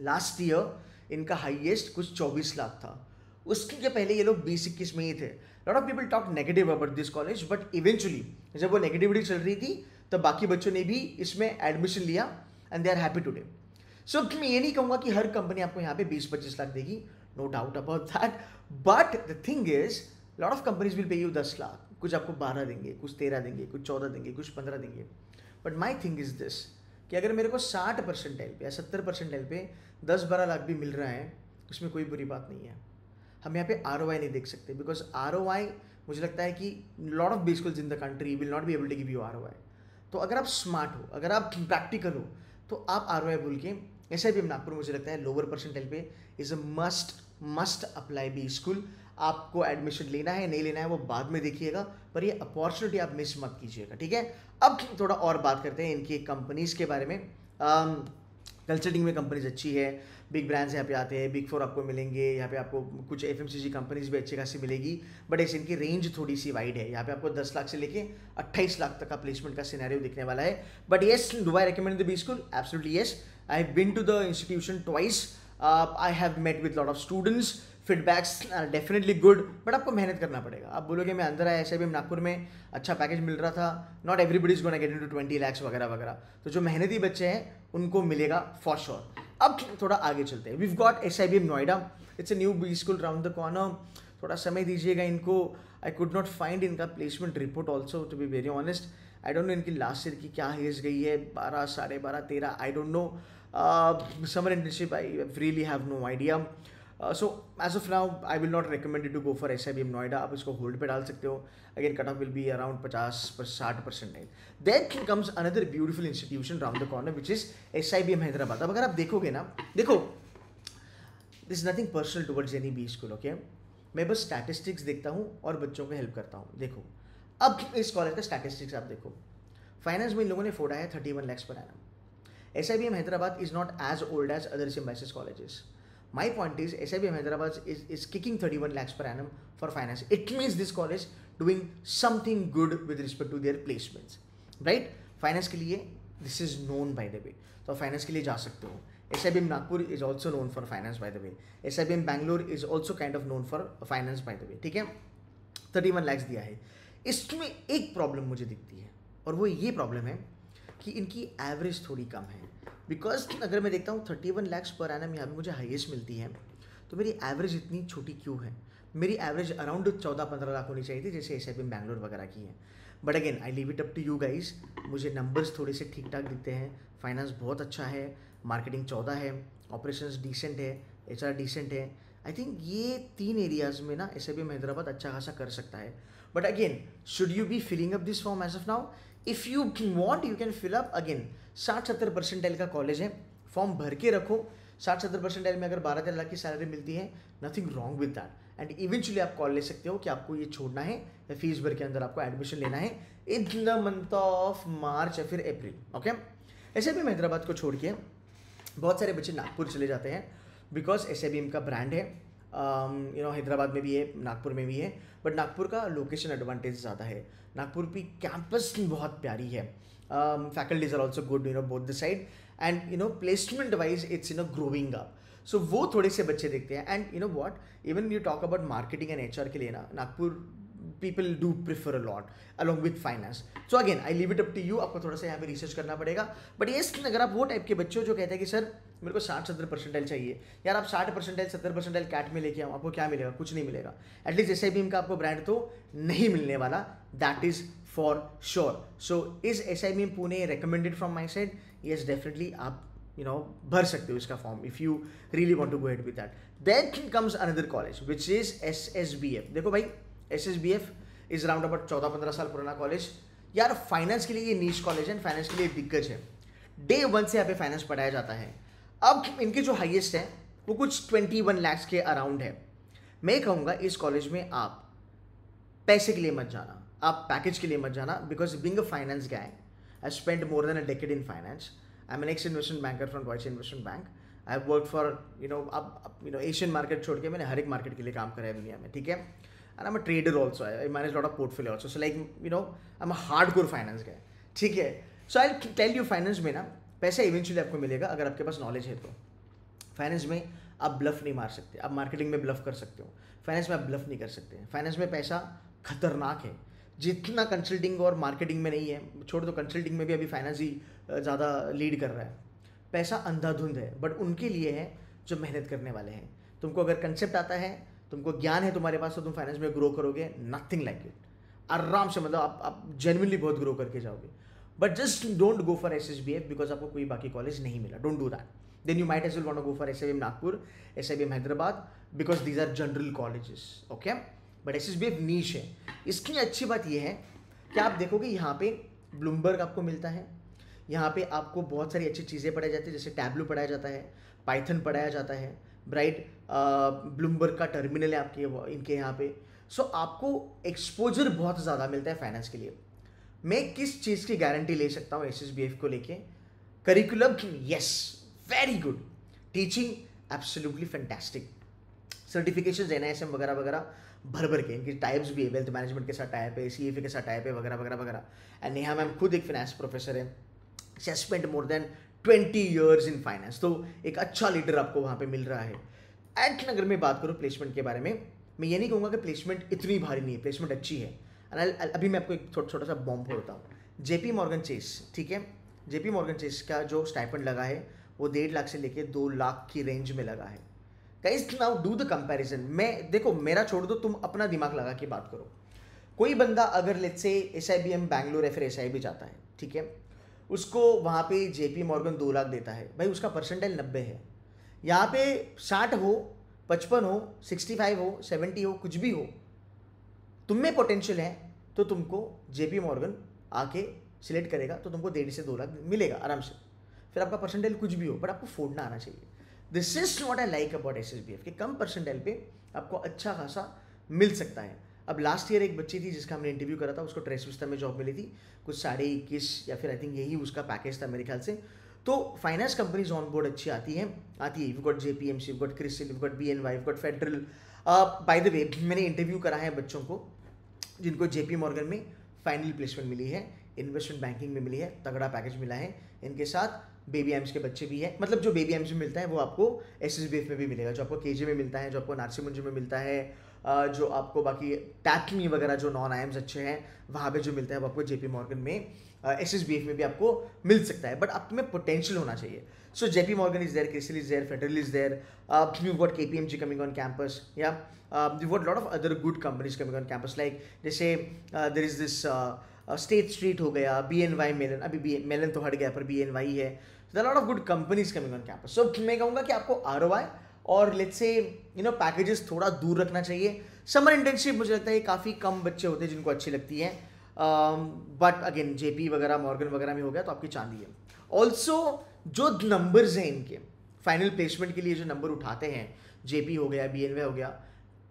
Last year इनका हाईएस्ट कुछ 24 लाख था, उसके पहले ये लोग 20-21 में ही थे। Lot of people talk negative about this college, but eventually जब वो नेगेटिविटी चल रही थी तब बाकी बच्चों ने भी इसमें एडमिशन लिया and they are happy today. So मैं ये नहीं कहूँगा कि हर कंपनी आपको यहाँ पे 20-25 लाख देगी, no doubt about that, but the thing is lot of companies will pay you 10 lakh, कुछ आपको 12 देंगे, कुछ 13 देंगे, कुछ 14 देंगे, कुछ 15 देंगे। But my thing is this कि अगर मेरे को 60 परसेंटाइल पे या 70 परसेंटाइल पे 10-12 लाख भी मिल रहा है, उसमें कोई बुरी बात नहीं है। हम यहाँ पे ROI नहीं देख सकते, बिकॉज ROI मुझे लगता है कि lot of B schools in the country will not be able to give you ROI। तो अगर आप स्मार्ट हो, अगर आप प्रैक्टिकल हो, तो आप ROI बोल के SIBM नागपुर मुझे लगता है लोअर परसेंटाइल पे is a must apply B school. आपको एडमिशन लेना है नहीं लेना है वो बाद में देखिएगा, पर ये अपॉर्चुनिटी आप मिस मत कीजिएगा, ठीक है। अब थोड़ा और बात करते हैं इनकी कंपनीज़ के बारे में। कंसल्टिंग में कंपनीज अच्छी है, बिग ब्रांड्स यहाँ पे आते हैं, बिग 4 आपको मिलेंगे, यहाँ पे आपको कुछ FMCG कंपनीज भी अच्छी खासी मिलेगी, बट ऐसे इनकी रेंज थोड़ी सी वाइड है। यहाँ पे आपको 10 लाख से लेके 28 लाख तक का प्लेसमेंट का सिनेरियो दिखने वाला है। But yes, do I recommend the B school? Absolutely yes. I have been to the institution twice, I have met with lot of students, feedbacks are definitely good, but आपको मेहनत करना पड़ेगा। आप बोलोगे मैं अंदर आया SIBM नागपुर में अच्छा पैकेज मिल रहा था, not everybody is gonna get into 20 lakhs वगैरह वगैरह। तो जो मेहनती बच्चे हैं उनको मिलेगा फॉर श्योर। अब थोड़ा आगे चलते हैं। We've got SIBM Noida, it's a new B school round the corner. थोड़ा समय दीजिएगा इनको। आई कुड नॉट फाइंड इनका placement report also, to be very honest. I don't know इनकी लास्ट ईयर की क्या हेज गई है, 12, 12.5, 13, I don't know. Summer internship I really have no idea. So as of now I will not recommend to go for SIBM Noida. आप इसको होल्ड पे डाल सकते हो. Again cut off will be around 50-60%. Then comes another beautiful institution round the corner which is SIBM Hyderabad. अब अगर आप देखोगे ना, देखो this is nothing personal towards any B school. Okay, मैं बस स्टैटिस्टिक्स देखता हूँ और बच्चों को हेल्प करता हूँ. देखो अब इस कॉलेज का स्टैटिस्टिक्स आप देखो. फाइनेंस में इन लोगों ने फोड़ा है 31 lakhs per annum. SIBM Hyderabad is not as old as other symbiosis colleges. My point is SIBM Hyderabad is kicking 31 lakhs per annum for finance. It means this college doing something good with respect to their placements, right? Finance के लिए this is known by the way. तो finance के लिए जा सकते हो. SIBM Nagpur is also known for finance by the way. SIBM Bangalore is also kind of known for finance by the way. ठीक है, 31 lakhs दिया है. इसमें एक प्रॉब्लम मुझे दिखती है और वो ये प्रॉब्लम है कि इनकी एवरेज थोड़ी कम है. बिकॉज अगर मैं देखता हूँ 31 lakhs पर एनम यहाँ पे मुझे हाईएस्ट मिलती है, तो मेरी एवरेज इतनी छोटी क्यों है? मेरी एवरेज अराउंड 14-15 लाख होनी चाहिए थी जैसे SIBM बैंगलोर वगैरह की है. But again I leave it up to you guys. मुझे नंबर्स थोड़े से ठीक ठाक दिखते हैं. फाइनेंस बहुत अच्छा है, मार्केटिंग 14 है, ऑपरेशंस डिसेंट है, HR डिसेंट है. आई थिंक ये 3 एरियाज में ना SIBM हैदराबाद अच्छा खासा कर सकता है. But again should you be filling up this form as of now? If you want you can fill up. Again 60-70% का कॉलेज है, फॉर्म भर के रखो. 60-70% में अगर 12-13 लाख की सैलरी मिलती है, nothing wrong with that. And eventually आप कॉल ले सकते हो कि आपको ये छोड़ना है या फीस भर के अंदर आपको एडमिशन लेना है in the month of March या फिर अप्रैल. ओके, SIBM हैदराबाद को छोड़ के बहुत सारे बच्चे नागपुर चले जाते हैं बिकॉज SIBM का ब्रांड है. हैदराबाद में भी है, नागपुर में भी है, बट नागपुर का लोकेशन एडवांटेज ज़्यादा है. नागपुर की कैंपस बहुत प्यारी है. Faculties are also good both the side. And placement wise it's growing up. So वो थोड़े से बच्चे देखते हैं. And what, even you talk about marketing and HR के लिए ना, Nagpur people do prefer a lot along with finance. So again I leave it up to you. आपको थोड़ा सा यहाँ पे रिसर्च करना पड़ेगा. बट ये अगर आप वो टाइप के बच्चे हो जो कहते हैं कि सर मेरे को 60-70% चाहिए, यार आप 60% 70% कैट में लेके आओ, आपको क्या मिलेगा? कुछ नहीं मिलेगा. एटलीस्ट SIBM का आपको ब्रांड तो नहीं मिलने वाला, that is for sure. So is SIBM Pune recommended from my side? Yes definitely. आप भर सकते हो इसका form if you really want to go ahead with that. Then comes another college which is SSBF. देखो भाई, SSBF इज अराउंड अबाउट 14-15 साल पुराना college. यार फाइनेंस के लिए ये नीश कॉलेज है, फाइनेंस के लिए दिग्गज है. डे 1 से यहाँ पे फाइनेंस पढ़ाया जाता है. अब इनके जो हाईएस्ट है वो कुछ 21 lakhs के अराउंड है. मैं कहूँगा इस कॉलेज में आप पैसे के लिए मत जाना, आप पैकेज के लिए मत जाना. Because being a finance guy, I spend more than a decade in finance. I am an ex investment banker from Deutsche investment bank. I have work for अब एशियन मार्केट छोड़ के मैंने हर एक मार्केट के लिए काम करा है दुनिया में. ठीक है, and I'm a trader also. I manage a lot of portfolio also. So like I'm a hardcore finance guy. ठीक है. So I'll tell you finance में ना पैसा इवेंचुअली आपको मिलेगा अगर आपके पास नॉलेज है तो. फाइनेंस में आप ब्लफ नहीं मार सकते, आप मार्केटिंग में ब्लफ कर सकते हो, फाइनेंस में आप ब्लफ नहीं कर सकते. फाइनेंस में पैसा खतरनाक है, जितना कंसल्टिंग और मार्केटिंग में नहीं है. छोड़ दो, कंसल्टिंग में भी अभी फाइनेंस ही ज़्यादा लीड कर रहा है. पैसा अंधाधुंध है, बट उनके लिए है जो मेहनत करने वाले हैं. तुमको अगर कंसेप्ट आता है, तुमको ज्ञान है तुम्हारे पास, तो तुम फाइनेंस में ग्रो करोगे. Nothing like it. आराम से, मतलब आप जेन्युइनली बहुत ग्रो करके जाओगे. But just don't go for SSBF because आपको कोई बाकी कॉलेज नहीं मिला. Don't do that. Then you might as well want to go for SIBM Nagpur, SIBM Hyderabad, because these are general colleges. Okay, but SSBF niche है. इसकी अच्छी बात यह है कि आप देखोगे यहाँ पे ब्लूमबर्ग आपको मिलता है. यहाँ पे आपको बहुत सारी अच्छी चीज़ें पढ़ाई जाती है, जैसे टैब्लू पढ़ाया जाता है, पाइथन पढ़ाया जाता है, राइट. ब्लूमबर्ग का टर्मिनल है आपके इनके यहाँ पे. सो आपको एक्सपोजर बहुत ज़्यादा मिलता है फाइनेंस के लिए. मैं किस चीज़ की गारंटी ले सकता हूँ SSBF को लेके? Curriculum yes, very good. Teaching absolutely fantastic. Certification NISM वगैरह वगैरह भर भर के. इनकी टाइप्स भी है, वेल्थ मैनेजमेंट के साथ टाइप है, CFA के साथ टाइप है, वगैरह वगैरह वगैरह. एंड नेहा मैम खुद एक फाइनेंस प्रोफेसर है. She has spent more than 20 years in finance. तो एक अच्छा लीडर आपको वहाँ पे मिल रहा है. एंड अगर मैं बात करूँ प्लेसमेंट के बारे में, मैं ये नहीं कहूँगा कि प्लेसमेंट इतनी भारी नहीं है, प्लेसमेंट अच्छी है. एंड अभी मैं आपको एक छोटा सा बॉम्ब फोड़ता हूँ. JP Morgan Chase, ठीक है, JP Morgan Chase का जो स्टाइपेंड लगा है वो 1.5 लाख से लेके 2 लाख की रेंज में लगा है. Guys now do the comparison. मैं देखो, मेरा छोड़ दो, तुम अपना दिमाग लगा के बात करो. कोई बंदा अगर लेट्स से SIBM बैंगलोर या फिर SIB जाता है, ठीक है, उसको वहाँ पे JP Morgan 2 लाख देता है. भाई उसका परसेंटाइल 90 है. यहाँ पे 60 हो 55 हो, 65 हो, 70 हो, कुछ भी हो, तुम में पोटेंशियल है तो तुमको जेपी मॉर्गन आके सिलेक्ट करेगा, तो तुमको 1.5 से 2 लाख मिलेगा आराम से। फिर आपका परसेंटाइल कुछ भी हो, बट आपको फोड़ना आना चाहिए। This is what I like about SSBF कि कम परसेंटाइल पे आपको अच्छा खासा मिल सकता है। अब लास्ट ईयर एक बच्ची थी जिसका हमने इंटरव्यू करा था, उसको ट्रेस विस्ता में जॉब मिली थी, कुछ 21.5 या फिर आई थिंक यही उसका पैकेज था मेरे ख्याल से। तो फाइनेंस कंपनीज ऑन बोर्ड अच्छी आती है। You got JPMC, you got CRISIL, you got BNY, you got federal. Bye the वे मैंने इंटरव्यू करा है बच्चों को जिनको जेपी मॉर्गन में फाइनल प्लेसमेंट मिली है, इन्वेस्टमेंट बैंकिंग में मिली है, तगड़ा पैकेज मिला है। इनके साथ बेबी एम्स के बच्चे भी हैं, मतलब जो बेबी एम्स में मिलता है वो आपको एसएसबीएफ में भी मिलेगा, जो आपको केजे में मिलता है, जो आपको नारसिमुंज में मिलता है, जो आपको बाकी टैक्मी वगैरह जो नॉन आईएम्स अच्छे हैं वहाँ पे जो मिलता है वो आपको जेपी मॉर्गन में एसएसबीएफ में भी आपको मिल सकता है, बट आप में पोटेंशियल होना चाहिए। So JP Morgan is there, Crisil is there, Federal is there, you got KPMG coming on campus, या you got lot of other good companies coming on campus, like जैसे there is this State Street हो गया, BNY melon, अभी melon तो हट गया पर BNY है। There are lot of good companies coming on campus. So मैं कहूँगा कि आपको आरओआई और लेट्स से पैकेजेस थोड़ा दूर रखना चाहिए। समर इंटर्नशिप मुझे लगता है काफ़ी कम बच्चे होते हैं जिनको अच्छी लगती है, बट अगेन जेपी वगैरह मॉर्गन वगैरह में हो गया तो आपकी चांदी है। ऑल्सो जो नंबर्स हैं इनके फाइनल प्लेसमेंट के लिए जो नंबर उठाते हैं, जेपी हो गया, बीएनवाई हो गया,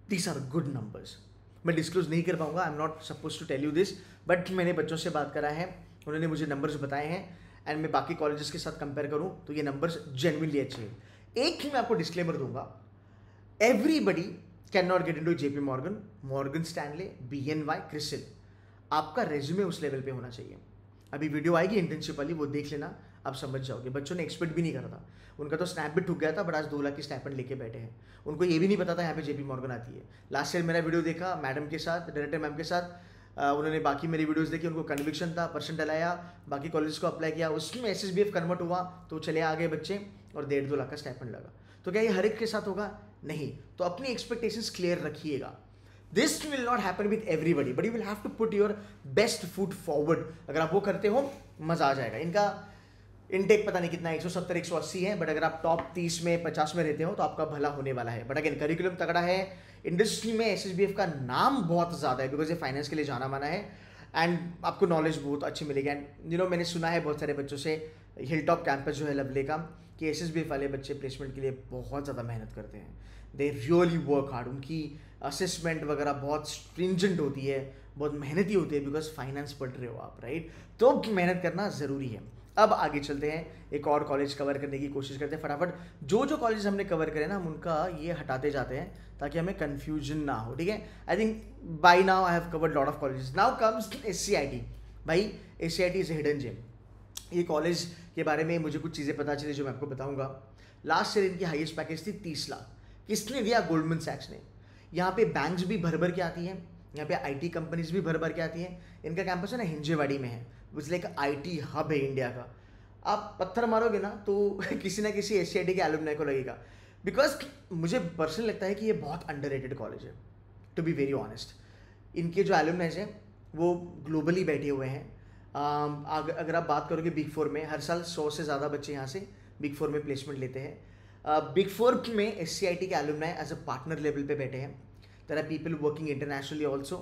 दीज आर गुड नंबर्स। मैं डिस्क्लोज नहीं कर पाऊंगा, I am not suppose to tell you this, but मैंने बच्चों से बात करा है, उन्होंने मुझे नंबर्स बताए हैं, एंड मैं बाकी कॉलेजेस के साथ कंपेयर करूं तो ये नंबर्स जेन्युइनली अच्छे हैं। एक मैं आपको डिस्क्लेमर दूंगा, everybody can not get into JP Morgan, Morgan Stanley, BNY, CRISIL. आपका रेज्यूमे उस लेवल पे होना चाहिए। अभी वीडियो आएगी इंटर्नशिप वाली, वो देख लेना, आप समझ जाओगे। बच्चों ने एक्सपेक्ट भी नहीं करा था, उनका तो स्नैप भी ठुक गया था, बट आज 2 लाख की स्नैपेंड लेके बैठे हैं। उनको ये भी नहीं पता था यहाँ पे जेपी मॉर्गन आती है। लास्ट ईयर मेरा वीडियो देखा मैडम के साथ, डायरेक्टर मैम के साथ, उन्होंने बाकी मेरी वीडियोस देखी, उनको कन्विक्शन था, परसेंटाइल आया, बाकी कॉलेज को अप्लाई किया, उसमें एसएसबीएफ कन्वर्ट हुआ तो चले आ गए बच्चे और 1.5-2 लाख का स्टाइपेंड लगा। तो क्या ये हर एक के साथ होगा? नहीं। तो अपनी एक्सपेक्टेशंस क्लियर रखिएगा। This will not happen with everybody, but you will have to put your best foot forward. अगर आप वो करते हो मजा आ जाएगा। इनका इनटेक पता नहीं कितना 170 180 है, बट अगर आप टॉप 30 में 50 में रहते हो तो आपका भला होने वाला है। बट अगेन करिकुलम तगड़ा है, इंडस्ट्री में एसएसबीएफ का नाम बहुत ज़्यादा है बिकॉज ये फाइनेंस के लिए जाना माना है, एंड आपको नॉलेज बहुत अच्छी मिलेगी। एंड मैंने सुना है बहुत सारे बच्चों से, हिल टॉप कैंपस जो है लवले का, कि एसएसबीएफ वाले बच्चे प्लेसमेंट के लिए बहुत ज़्यादा मेहनत करते हैं। दे रियली वर्क हार्ड, उनकी असेसमेंट वगैरह बहुत स्ट्रिंजेंट होती है, बहुत मेहनती होती है, बिकॉज फाइनेंस पढ़ रहे हो आप, राइट? तो मेहनत करना ज़रूरी है। अब आगे चलते हैं, एक और कॉलेज कवर करने की कोशिश करते हैं फटाफट। जो कॉलेज हमने कवर करे ना, हम उनका ये हटाते जाते हैं ताकि हमें कन्फ्यूजन ना हो, ठीक है? I think by now I have covered lot of colleges. Now comes SCIT. भाई SCIT is a hidden gem. ये कॉलेज के बारे में मुझे कुछ चीज़ें पता चली जो मैं आपको बताऊंगा। लास्ट ईयर इनकी हाईएस्ट पैकेज थी 30 लाख। किसने दिया? गोल्डमैन सैक्स ने। यहाँ पे बैंक्स भी भर भर के आती हैं, यहाँ पे आईटी कंपनीज भी भर भर के आती हैं। इनका कैंपस है ना हिंजेवाड़ी में है, विच लाइक आईटी हब है इंडिया का। आप पत्थर मारोगे ना तो किसी ना किसी एससीआईटी के एलुमनाई को लगेगा, बिकॉज मुझे पर्सनली लगता है कि ये बहुत अंडररेटेड कॉलेज है, टू बी वेरी ऑनेस्ट। इनके जो एलुमनाइज हैं वो ग्लोबली बैठे हुए हैं। अगर आप बात करोगे बिग फोर में, हर साल 100 से ज़्यादा बच्चे यहाँ से बिग फोर में प्लेसमेंट लेते हैं। बिग फोर में एससीआईटी के alumni as a partner level पे बैठे हैं। There are people working internationally also.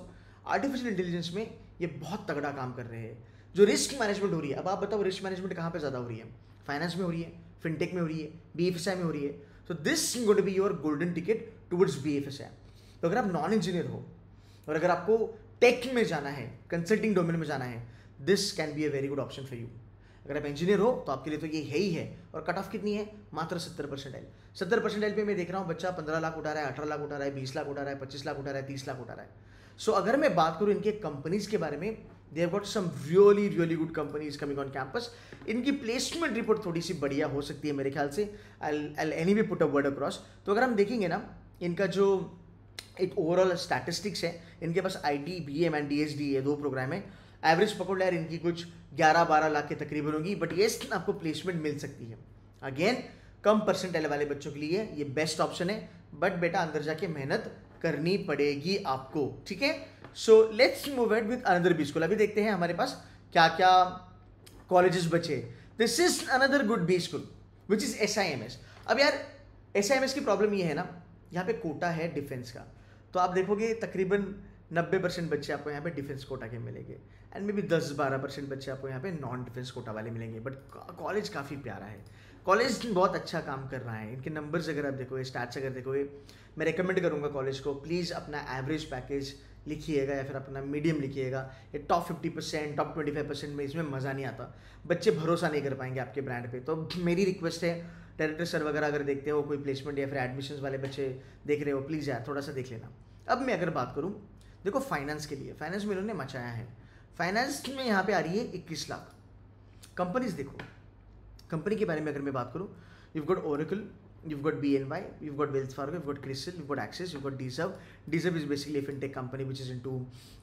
Artificial intelligence में ये बहुत तगड़ा काम कर रहे हैं। जो रिस्क मैनेजमेंट हो रही है, अब आप बताओ रिस्क मैनेजमेंट कहाँ पे ज़्यादा हो रही है? फाइनेंस में हो रही है, फिनटेक में हो रही है, बीएफएसआई में हो रही है। तो this going to be your golden ticket towards BFSI. तो अगर आप नॉन इंजीनियर हो और अगर आपको टेक में जाना है, कंसल्टिंग डोमेन में जाना है, this can be a very good option for you. अगर आप इंजीनियर हो तो आपके लिए तो ये है ही है। और कट ऑफ कितनी है? मात्र 70%। 70% पे मैं देख रहा हूँ बच्चा 15 लाख उठा रहा है, 18 लाख उठा रहा है, 20 लाख उठा रहा है, 25 लाख उठा रहा है, 30 लाख उठा रहा है। सो अगर मैं बात करूँ इनके कंपनीज के बारे में, they have got some really good companies coming on campus. इनकी प्लेसमेंट रिपोर्ट थोड़ी सी बढ़िया हो सकती है मेरे ख्याल से। I anyway put a word across. तो अगर हम देखेंगे ना, इनका जो एक ओवरऑल स्टैटिस्टिक्स है, इनके पास आईटी, बीएम एंड डीएसडी ये 2 प्रोग्राम है। एवरेज पकड़ यार इनकी कुछ 11-12 लाख के तकरीबन होगी, बट ये आपको प्लेसमेंट मिल सकती है। अगेन कम परसेंटाइल वाले बच्चों के लिए ये बेस्ट ऑप्शन है, बट बेटा अंदर जाके मेहनत करनी पड़ेगी आपको, ठीक है? So let's move at with another b school. अभी देखते हैं हमारे पास क्या क्या कॉलेजेस बचे। This is another good B school which is SIMS. अब यार एसआईएमएस की प्रॉब्लम ये है ना यहाँ पे कोटा है डिफेंस का, तो आप देखोगे तकरीबन 90% बच्चे आपको यहाँ पे डिफेंस कोटा के मिलेंगे, एंड मे बी 10-12% बच्चे आपको यहाँ पे नॉन डिफेंस कोटा वाले मिलेंगे। बट कॉलेज काफ़ी प्यारा है, कॉलेज बहुत अच्छा काम कर रहा है। इनके नंबर्स अगर आप देखोगे, स्टैट्स अगर देखोगे, मैं रिकमेंड करूँगा कॉलेज को, प्लीज़ अपना एवरेज पैकेज लिखिएगा या फिर अपना मीडियम लिखिएगा। ये टॉप 50%, टॉप 25% में इसमें मज़ा नहीं आता, बच्चे भरोसा नहीं कर पाएंगे आपके ब्रांड पे। तो मेरी रिक्वेस्ट है, डायरेक्टर सर वगैरह अगर देखते हो, कोई प्लेसमेंट या फिर एडमिशन्स वाले बच्चे देख रहे हो, प्लीज़ यार थोड़ा सा देख लेना। अब मैं अगर बात करूँ, देखो फाइनेंस के लिए, फाइनेंस में इन्होंने मचाया है। फाइनेंस में यहाँ पे आ रही है 21 लाख। कंपनीज देखो, कंपनी के बारे में अगर मैं बात करूँ, you've got Oracle, you've got BNY, you've got Wells Fargo, you've got CRISIL, you've got Axis, you've got Deserve. Deserve is basically a fintech company which is into,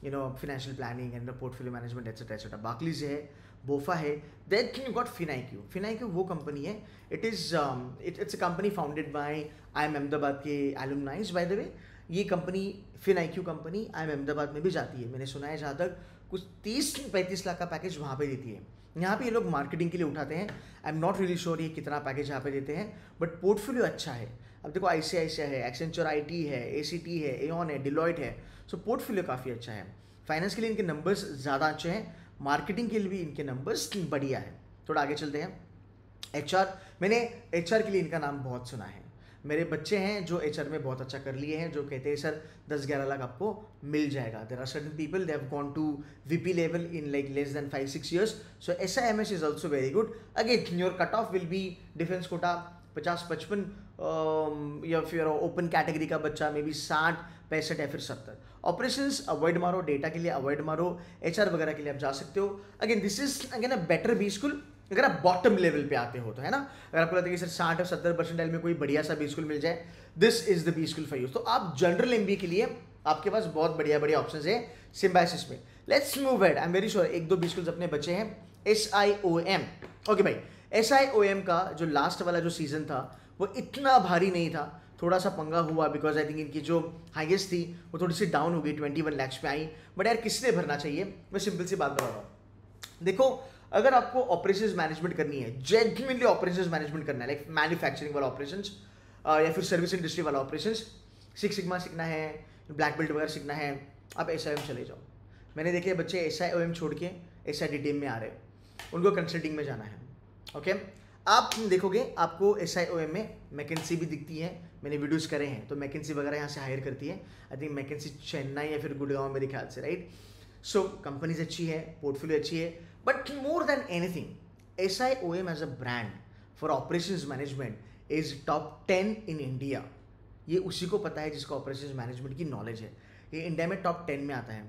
you know, financial planning and portfolio management, etc. etc. Barclays है, बोफा है, then you got FinIQ. FinIQ वो company है, it's a company founded by IIM Ahmedabad के alumni by the way। ये company FinIQ company IIM Ahmedabad में भी जाती है, मैंने सुना है जहाँ तक कुछ 30-35 लाख का पैकेज वहाँ पे देती है। यहाँ पे ये लोग मार्केटिंग के लिए उठाते हैं, आई एम नॉट रियली श्योर ये कितना पैकेज यहाँ पे देते हैं, बट पोर्टफोलियो अच्छा है। अब देखो ICICI है, एक्सेंचर IT है, ACT है, एऑन है, डिलॉयट है, सो पोर्टफोलियो काफ़ी अच्छा है। फाइनेंस के लिए इनके नंबर्स ज़्यादा अच्छे हैं, मार्केटिंग के लिए भी इनके नंबर्स बढ़िया है। थोड़ा आगे चलते हैं। HR, मैंने HR के लिए इनका नाम बहुत सुना है, मेरे बच्चे हैं जो HR में बहुत अच्छा कर लिए हैं, जो कहते हैं सर 10-11 लाख आपको मिल जाएगा। There are certain people they have gone to VP level in like less than 5-6 years, so SIMS is also very good. Again your cut off will be defence quota 50-55, या फिर ओपन कैटेगरी का बच्चा may be 60-65 या फिर 70। Operations avoid मारो, data के लिए avoid मारो, HR वगैरह के लिए आप जा सकते हो। Again this is again a better be school अगर आप बॉटम लेवल पे आते हो तो, है ना। अगर आपको लगता है कि सर 60 और 70 परसेंटाइल में कोई बढ़िया सा बी स्कूल मिल जाए, this is the B school for you. तो आप जनरल MBA के लिए आपके पास बहुत बढ़िया बढ़िया ऑप्शंस है सिम्बायोसिस में। Let's move head, I am very sure 1-2 B schools अपने बचे हैं। SIOM, ओके भाई, SIOM का जो लास्ट वाला जो सीजन था वो इतना भारी नहीं था, थोड़ा सा पंगा हुआ बिकॉज आई थिंक इनकी जो हाईएस्ट थी वो थोड़ी सी डाउन हो गई, 21 lakhs पे आई। बट यार किसने भरना चाहिए, मैं सिंपल सी बात बता रहा हूँ। देखो अगर आपको ऑपरेशंस मैनेजमेंट करनी है, जेन्युइनली ऑपरेशंस मैनेजमेंट करना है, लाइक मैन्युफैक्चरिंग वाला ऑपरेशंस या फिर सर्विस इंडस्ट्री वाला ऑपरेशंस, सिक्स सिग्मा सीखना है, ब्लैक बेल्ट वगैरह सीखना है, आप SIOM चले जाओ। मैंने देखे बच्चे SIOM छोड़ के SIDTM में आ रहे, उनको कंसल्टिंग में जाना है। ओके आप देखोगे आपको SIOM में मैकेंसी भी दिखती है, मैंने वीडियोस करे हैं, तो मैकेंसी वगैरह यहाँ से हायर करती है। आई थिंक मैकेंसी चेन्नई या फिर गुड़गांव मेरे ख्याल से, राइट। सो कंपनीज अच्छी है, पोर्टफोलियो अच्छी है, but more than anything SIOM as a brand for operations management is top 10 in India. ये उसी को पता है जिसको ऑपरेशंस मैनेजमेंट की नॉलेज है, ये इंडिया में टॉप 10 में आता है।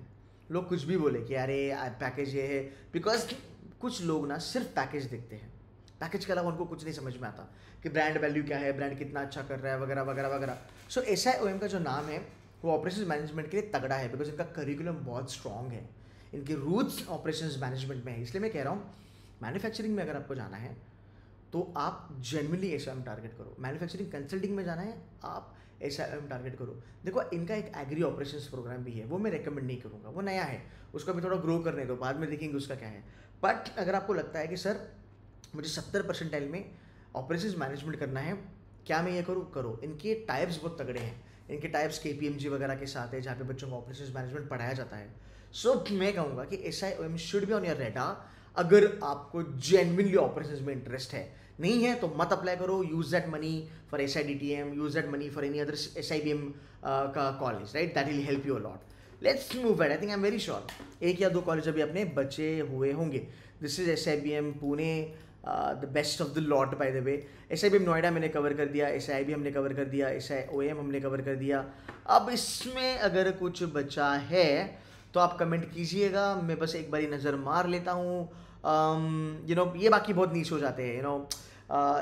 लोग कुछ भी बोले कि अरे पैकेज ये है, बिकॉज कुछ लोग ना सिर्फ पैकेज देखते हैं, पैकेज के अलावा उनको कुछ नहीं समझ में आता कि ब्रांड वैल्यू क्या है, ब्रांड कितना अच्छा कर रहा है वगैरह वगैरह वगैरह। सो SIOM का जो नाम है वो ऑपरेशंस मैनेजमेंट के लिए तगड़ा है, बिकॉज इनका करिकुलम बहुत स्ट्रॉन्ग है, इनके रूट्स ऑपरेशंस मैनेजमेंट में है। इसलिए मैं कह रहा हूँ मैन्युफैक्चरिंग में अगर आपको जाना है तो आप जेन्युइनली SIOM टारगेट करो, मैन्युफैक्चरिंग कंसल्टिंग में जाना है आप SIOM टारगेट करो। देखो इनका एक एग्री ऑपरेशंस प्रोग्राम भी है, वो मैं रेकमेंड नहीं करूँगा, वो नया है, उसको भी थोड़ा ग्रो करने दो, बाद में देखेंगे उसका क्या है। बट अगर आपको लगता है कि सर मुझे 70 परसेंटाइल में ऑपरेशंस मैनेजमेंट करना है, क्या मैं ये करूँ, करो। इनके टाइप्स बहुत तगड़े हैं, इनके टाइप्स KPMG वगैरह के साथ है, जहाँ पे बच्चों को ऑपरेशंस मैनेजमेंट पढ़ाया जाता है। सो मैं कहूँगा कि SIOM should be on your radar अगर आपको जेन्युइनली ऑपरेशंस में इंटरेस्ट है। नहीं है तो मत अप्लाई करो, use that money for SIDTM, use that money for any other SIBM का college, right, that will help you a lot. Let's move eight, I think I am very sure 1 या 2 college अभी अपने बचे हुए होंगे। This is SIBM Pune, the best of the lot bye the way. SIBM Noida मैंने cover कर दिया, SIB हमने कवर कर दिया, SIOM हमने कवर कर दिया। अब इसमें अगर कुछ बचा है तो आप कमेंट कीजिएगा, मैं बस एक बारी नज़र मार लेता हूँ। यू नो ये बाकी बहुत नीच हो जाते हैं, यू नो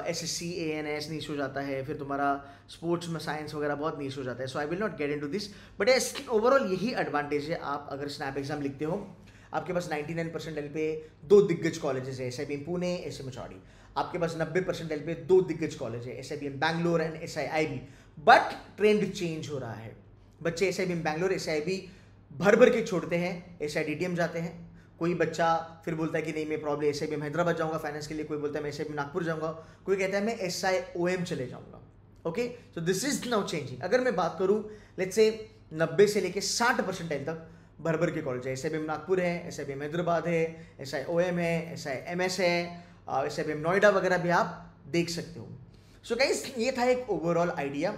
SSC ANS नीच हो जाता है, फिर तुम्हारा स्पोर्ट्स में साइंस वगैरह बहुत नीच हो जाता है। So I will not get into this, but overall यही एडवांटेज है। आप अगर स्नैप एग्जाम लिखते हो, आपके पास 99 परसेंटाइल पे 2 दिग्गज कॉलेजेस है, SIBM पुणे, SMHRD। आपके पास 90 परसेंटाइल पे 2 दिग्गज कॉलेज है, SIBM Bangalore and SIIB। But trend change हो रहा है, बच्चे SIBM बैंगलोर, SIIB भर भर के छोड़ते हैं, SIDTM जाते हैं। कोई बच्चा फिर बोलता है कि नहीं मैं प्रॉब्लम SIBM हैदराबाद जाऊंगा फाइनेंस के लिए, कोई बोलता है मैं SIBM नागपुर जाऊंगा, कोई कहता है मैं SIOM चले जाऊंगा। Okay, so this is now changing. अगर मैं बात करूं लेट्स से 90 से लेके 60 परसेंटाइल तक भर भर के कॉलेज है। SIBM नागपुर है, SIBM हैदराबाद है, SIOM है, SIMS है, SIBM नोएडा वगैरह भी आप देख सकते हो। सो गाइस, ये था एक ओवरऑल आइडिया।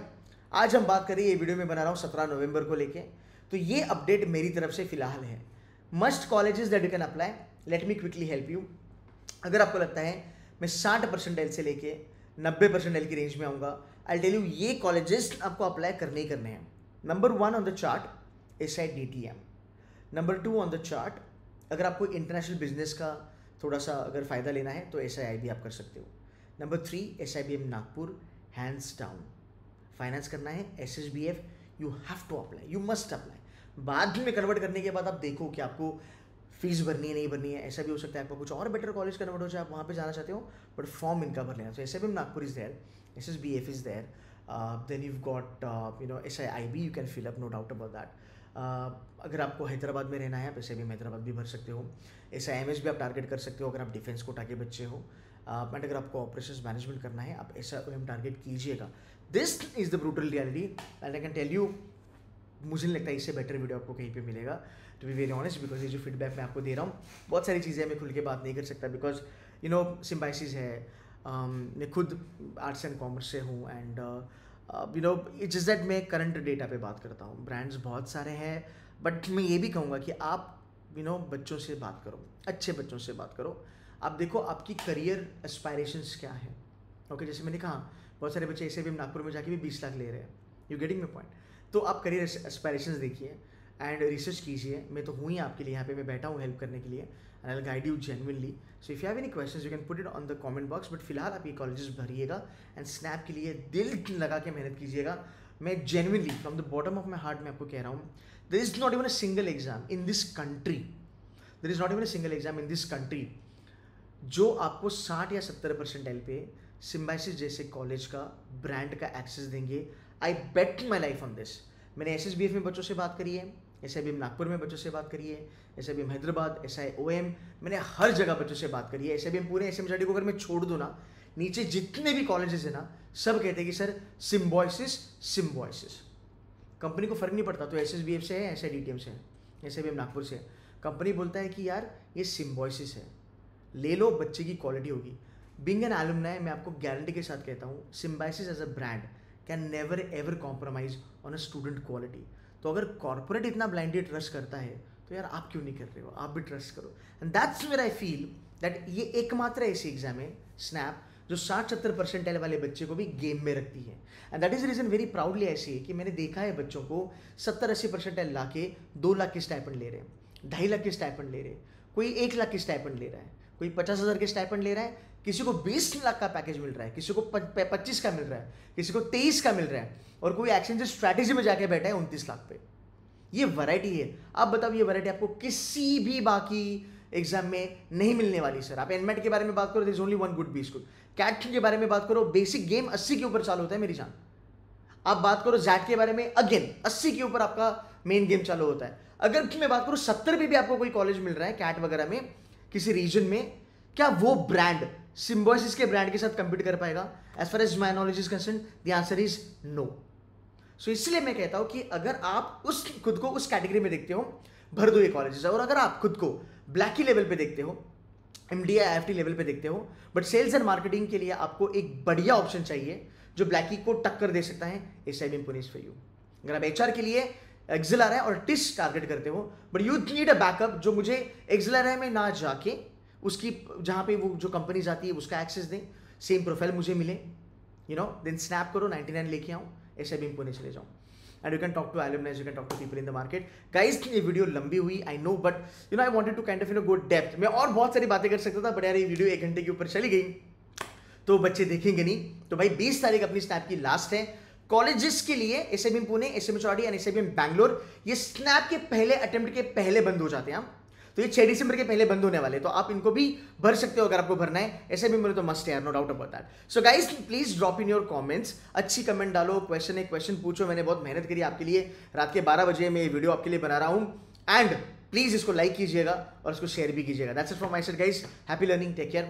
आज हम बात करें, ये वीडियो में बना रहा हूँ 17 नवंबर को लेके, तो ये अपडेट मेरी तरफ से फिलहाल है। Must colleges that you can apply, let me quickly help you. अगर आपको लगता है मैं 60 परसेंटाइल से लेके 90 परसेंटाइल की रेंज में आऊँगा, आई टेल यू ये कॉलेजेस आपको अप्लाई करने ही करने हैं। Number 1 on the chart SIDTM। Number 2 on the chart, अगर आपको इंटरनेशनल बिजनेस का थोड़ा सा अगर फ़ायदा लेना है तो SIIB आप कर सकते हो। Number 3 SIBM Nagpur, hands down. Finance करना है SSBF, you have to apply, you must apply. बाद में कन्वर्ट करने के बाद आप देखो कि आपको फीस भरनी है नहीं भरनी है, ऐसा भी हो सकता है आपको कुछ और बेटर कॉलेज कन्वर्ट हो जाए, आप वहाँ पे जाना चाहते हो, बट फॉर्म इनका भर लेना। तो SIBM Nagpur is there, SSBF is there, then you got SIIB you can fill up, no doubt about that. अगर आपको हैदराबाद में रहना है आप SIBM हैदराबाद भी भर सकते हो, SIMS भी आप टारगेट कर सकते हो अगर आप डिफेंस कोटा के बच्चे हो। बट अगर आपको ऑपरेशंस मैनेजमेंट करना है आप SIOM टारगेट कीजिएगा। This is the brutal reality and I can tell you, मुझे नहीं लगता इससे बेटर वीडियो आपको कहीं पे मिलेगा, to be very honest, because ये जो फीडबैक मैं आपको दे रहा हूँ, बहुत सारी चीज़ें मैं खुल के बात नहीं कर सकता, बिकॉज यू नो सिम्बाइसिस है, मैं खुद आर्ट्स एंड कॉमर्स से हूँ, and you know it's just that मैं करंट डेटा पे बात करता हूँ। ब्रांड्स बहुत सारे हैं, बट मैं ये भी कहूँगा कि आप यू नो बच्चों से बात करो, अच्छे बच्चों से बात करो। आप देखो आपकी करियर एस्पायरेशंस क्या है। ओके, जैसे मैंने कहा बहुत सारे बच्चे SIBM नागपुर में जाके भी 20 लाख ले रहे हैं, यू गेटिंग माय पॉइंट। तो आप करियर एस्पायरेशंस देखिए एंड रिसर्च कीजिए। मैं तो हूँ ही आपके लिए, यहाँ पे मैं बैठा हूँ हेल्प करने के लिए, and I will guide you genuinely. So if you have any questions you can put it on the comment box, but फिलहाल आप ये कॉलेजेस भरिएगा एंड स्नैप के लिए दिल लगा के मेहनत कीजिएगा। मैं genuinely from the bottom of my heart में आपको कह रहा हूँ, there is not even a single exam in this country, there is not even a single exam in this country जो आपको 60 या 70 परसेंटाइल पे सिम्बाइसिस जैसे कॉलेज का ब्रांड का एक्सेस देंगे। आई बेट माई लाइफ ऑन दिस। मैंने SSBF में बच्चों से बात करी है, SIBM नागपुर में बच्चों से बात करी है, SIBM हैदराबाद, SIOM, मैंने हर जगह बच्चों से बात करी है। SIBM पूरे SMCD को अगर मैं छोड़ दूँ ना, नीचे जितने भी कॉलेजेस है ना, सब कहते हैं कि सर सिम्बॉयसिस सिम्बॉयसिस। कंपनी को फ़र्क नहीं पड़ता तो SSBF से है, SIDTM से है, SIBM नागपुर से है, कंपनी बोलता है कि यार ये सिम्बॉयसिस है, ले लो, बच्चे की क्वालिटी होगी। बीइंग एन एलुमनाई, मैं आपको गारंटी के साथ कहता हूँ, Symbiosis as a brand can never ever compromise on a student quality. तो अगर कॉर्पोरेट इतना ब्लाइंडली ट्रस्ट करता है तो यार आप क्यों नहीं कर रहे हो, आप भी ट्रस्ट करो। And that's where I feel that ये एकमात्र ऐसी एग्जाम है स्नैप जो 60-70 परसेंटाइल वाले बच्चे को भी गेम में रखती है। And that is reason very proudly ऐसी है कि मैंने देखा है बच्चों को 70-80 परसेंटाइल ला के 2 लाख की स्टाइपेंड ले रहे हैं, 2.5 लाख की स्टाइपेंड ले रहे हैं, कोई 1 लाख की स्टाइपेंड ले रहा है, कोई 50,000 के स्टाइपेंड ले रहा है, किसी को 20 लाख का पैकेज मिल रहा है, किसी को 25 का मिल रहा है, किसी को 23 का मिल रहा है, और कोई एक्सचेंज स्ट्रैटेजी में जाके बैठा है 29 लाख पे। ये वैरायटी है। आप बताओ, ये वैरायटी आपको किसी भी बाकी एग्जाम में नहीं मिलने वाली सर। आप एनमेट के बारे में बात करो, there is only one good B school. CAT के बारे में बात करो, बेसिक गेम 80 के ऊपर चालू होता है मेरी जान। आप बात करो जैट के बारे में, अगेन 80 के ऊपर आपका मेन गेम चालू होता है। अगर मैं बात करूँ 70 पे भी आपको कोई कॉलेज मिल रहा है कैट वगैरह में किसी रीजन में, क्या वो ब्रांड सिम्बॉयसिस के ब्रांड के साथ कंपीट कर पाएगा? As far as my knowledge is concern, the answer is no. So इसलिए मैं कहता हूं कि अगर आप खुद को उस कैटेगरी में देखते हो, भर दो ये कॉलेजेस। और अगर आप खुद को ब्लैकी लेवल पे देखते हो, MDI IFT लेवल पे देखते हो, बट सेल्स एंड मार्केटिंग के लिए आपको एक बढ़िया ऑप्शन चाहिए जो ब्लैकी को टक्कर दे सकता है, SIBM पुणे फॉर यू। अगर आप HR के लिए XLRI और TIS टारगेट करते हो, but you need a backup जो मुझे XLRI में ना जाके उसकी जहाँ पे वो जो कंपनीज आती है उसका एक्सेस दें, सेम प्रोफाइल मुझे मिले, यू नो, देन स्नैप करो, 99 लेके आऊँ, SIBM पुणे चले जाऊँ, and you can talk to alumni, you can talk to people in the market. Guys, ये वीडियो लंबी हुई, I know, but you know I wanted to kind of go depth. मैं और बहुत सारी बातें कर सकता था, बट यार ये वीडियो 1 घंटे के ऊपर चली गई तो बच्चे देखेंगे नहीं। तो भाई 20 तारीख अपनी स्नैप की लास्ट है। कॉलेजेस के लिए SIBM Pune, SMHRD and SIBM Bangalore, ये स्नैप के पहले अटेम्प्ट के पहले बंद हो जाते हैं। तो ये 6 दिसंबर के पहले बंद होने वाले, तो आप इनको भी भर सकते हो अगर आपको भरना है। SIBM में तो मस्ट है, no doubt about that. So guys, please drop in your comments, अच्छी कमेंट डालो, क्वेश्चन पूछो। मैंने बहुत मेहनत करी आपके लिए, रात के 12 बजे मैं ये वीडियो आपके लिए बना रहा हूँ, एंड प्लीज इसको लाइक कीजिएगा और इसको शेयर भी कीजिएगा। That's it from my side guys, happy learning, take care.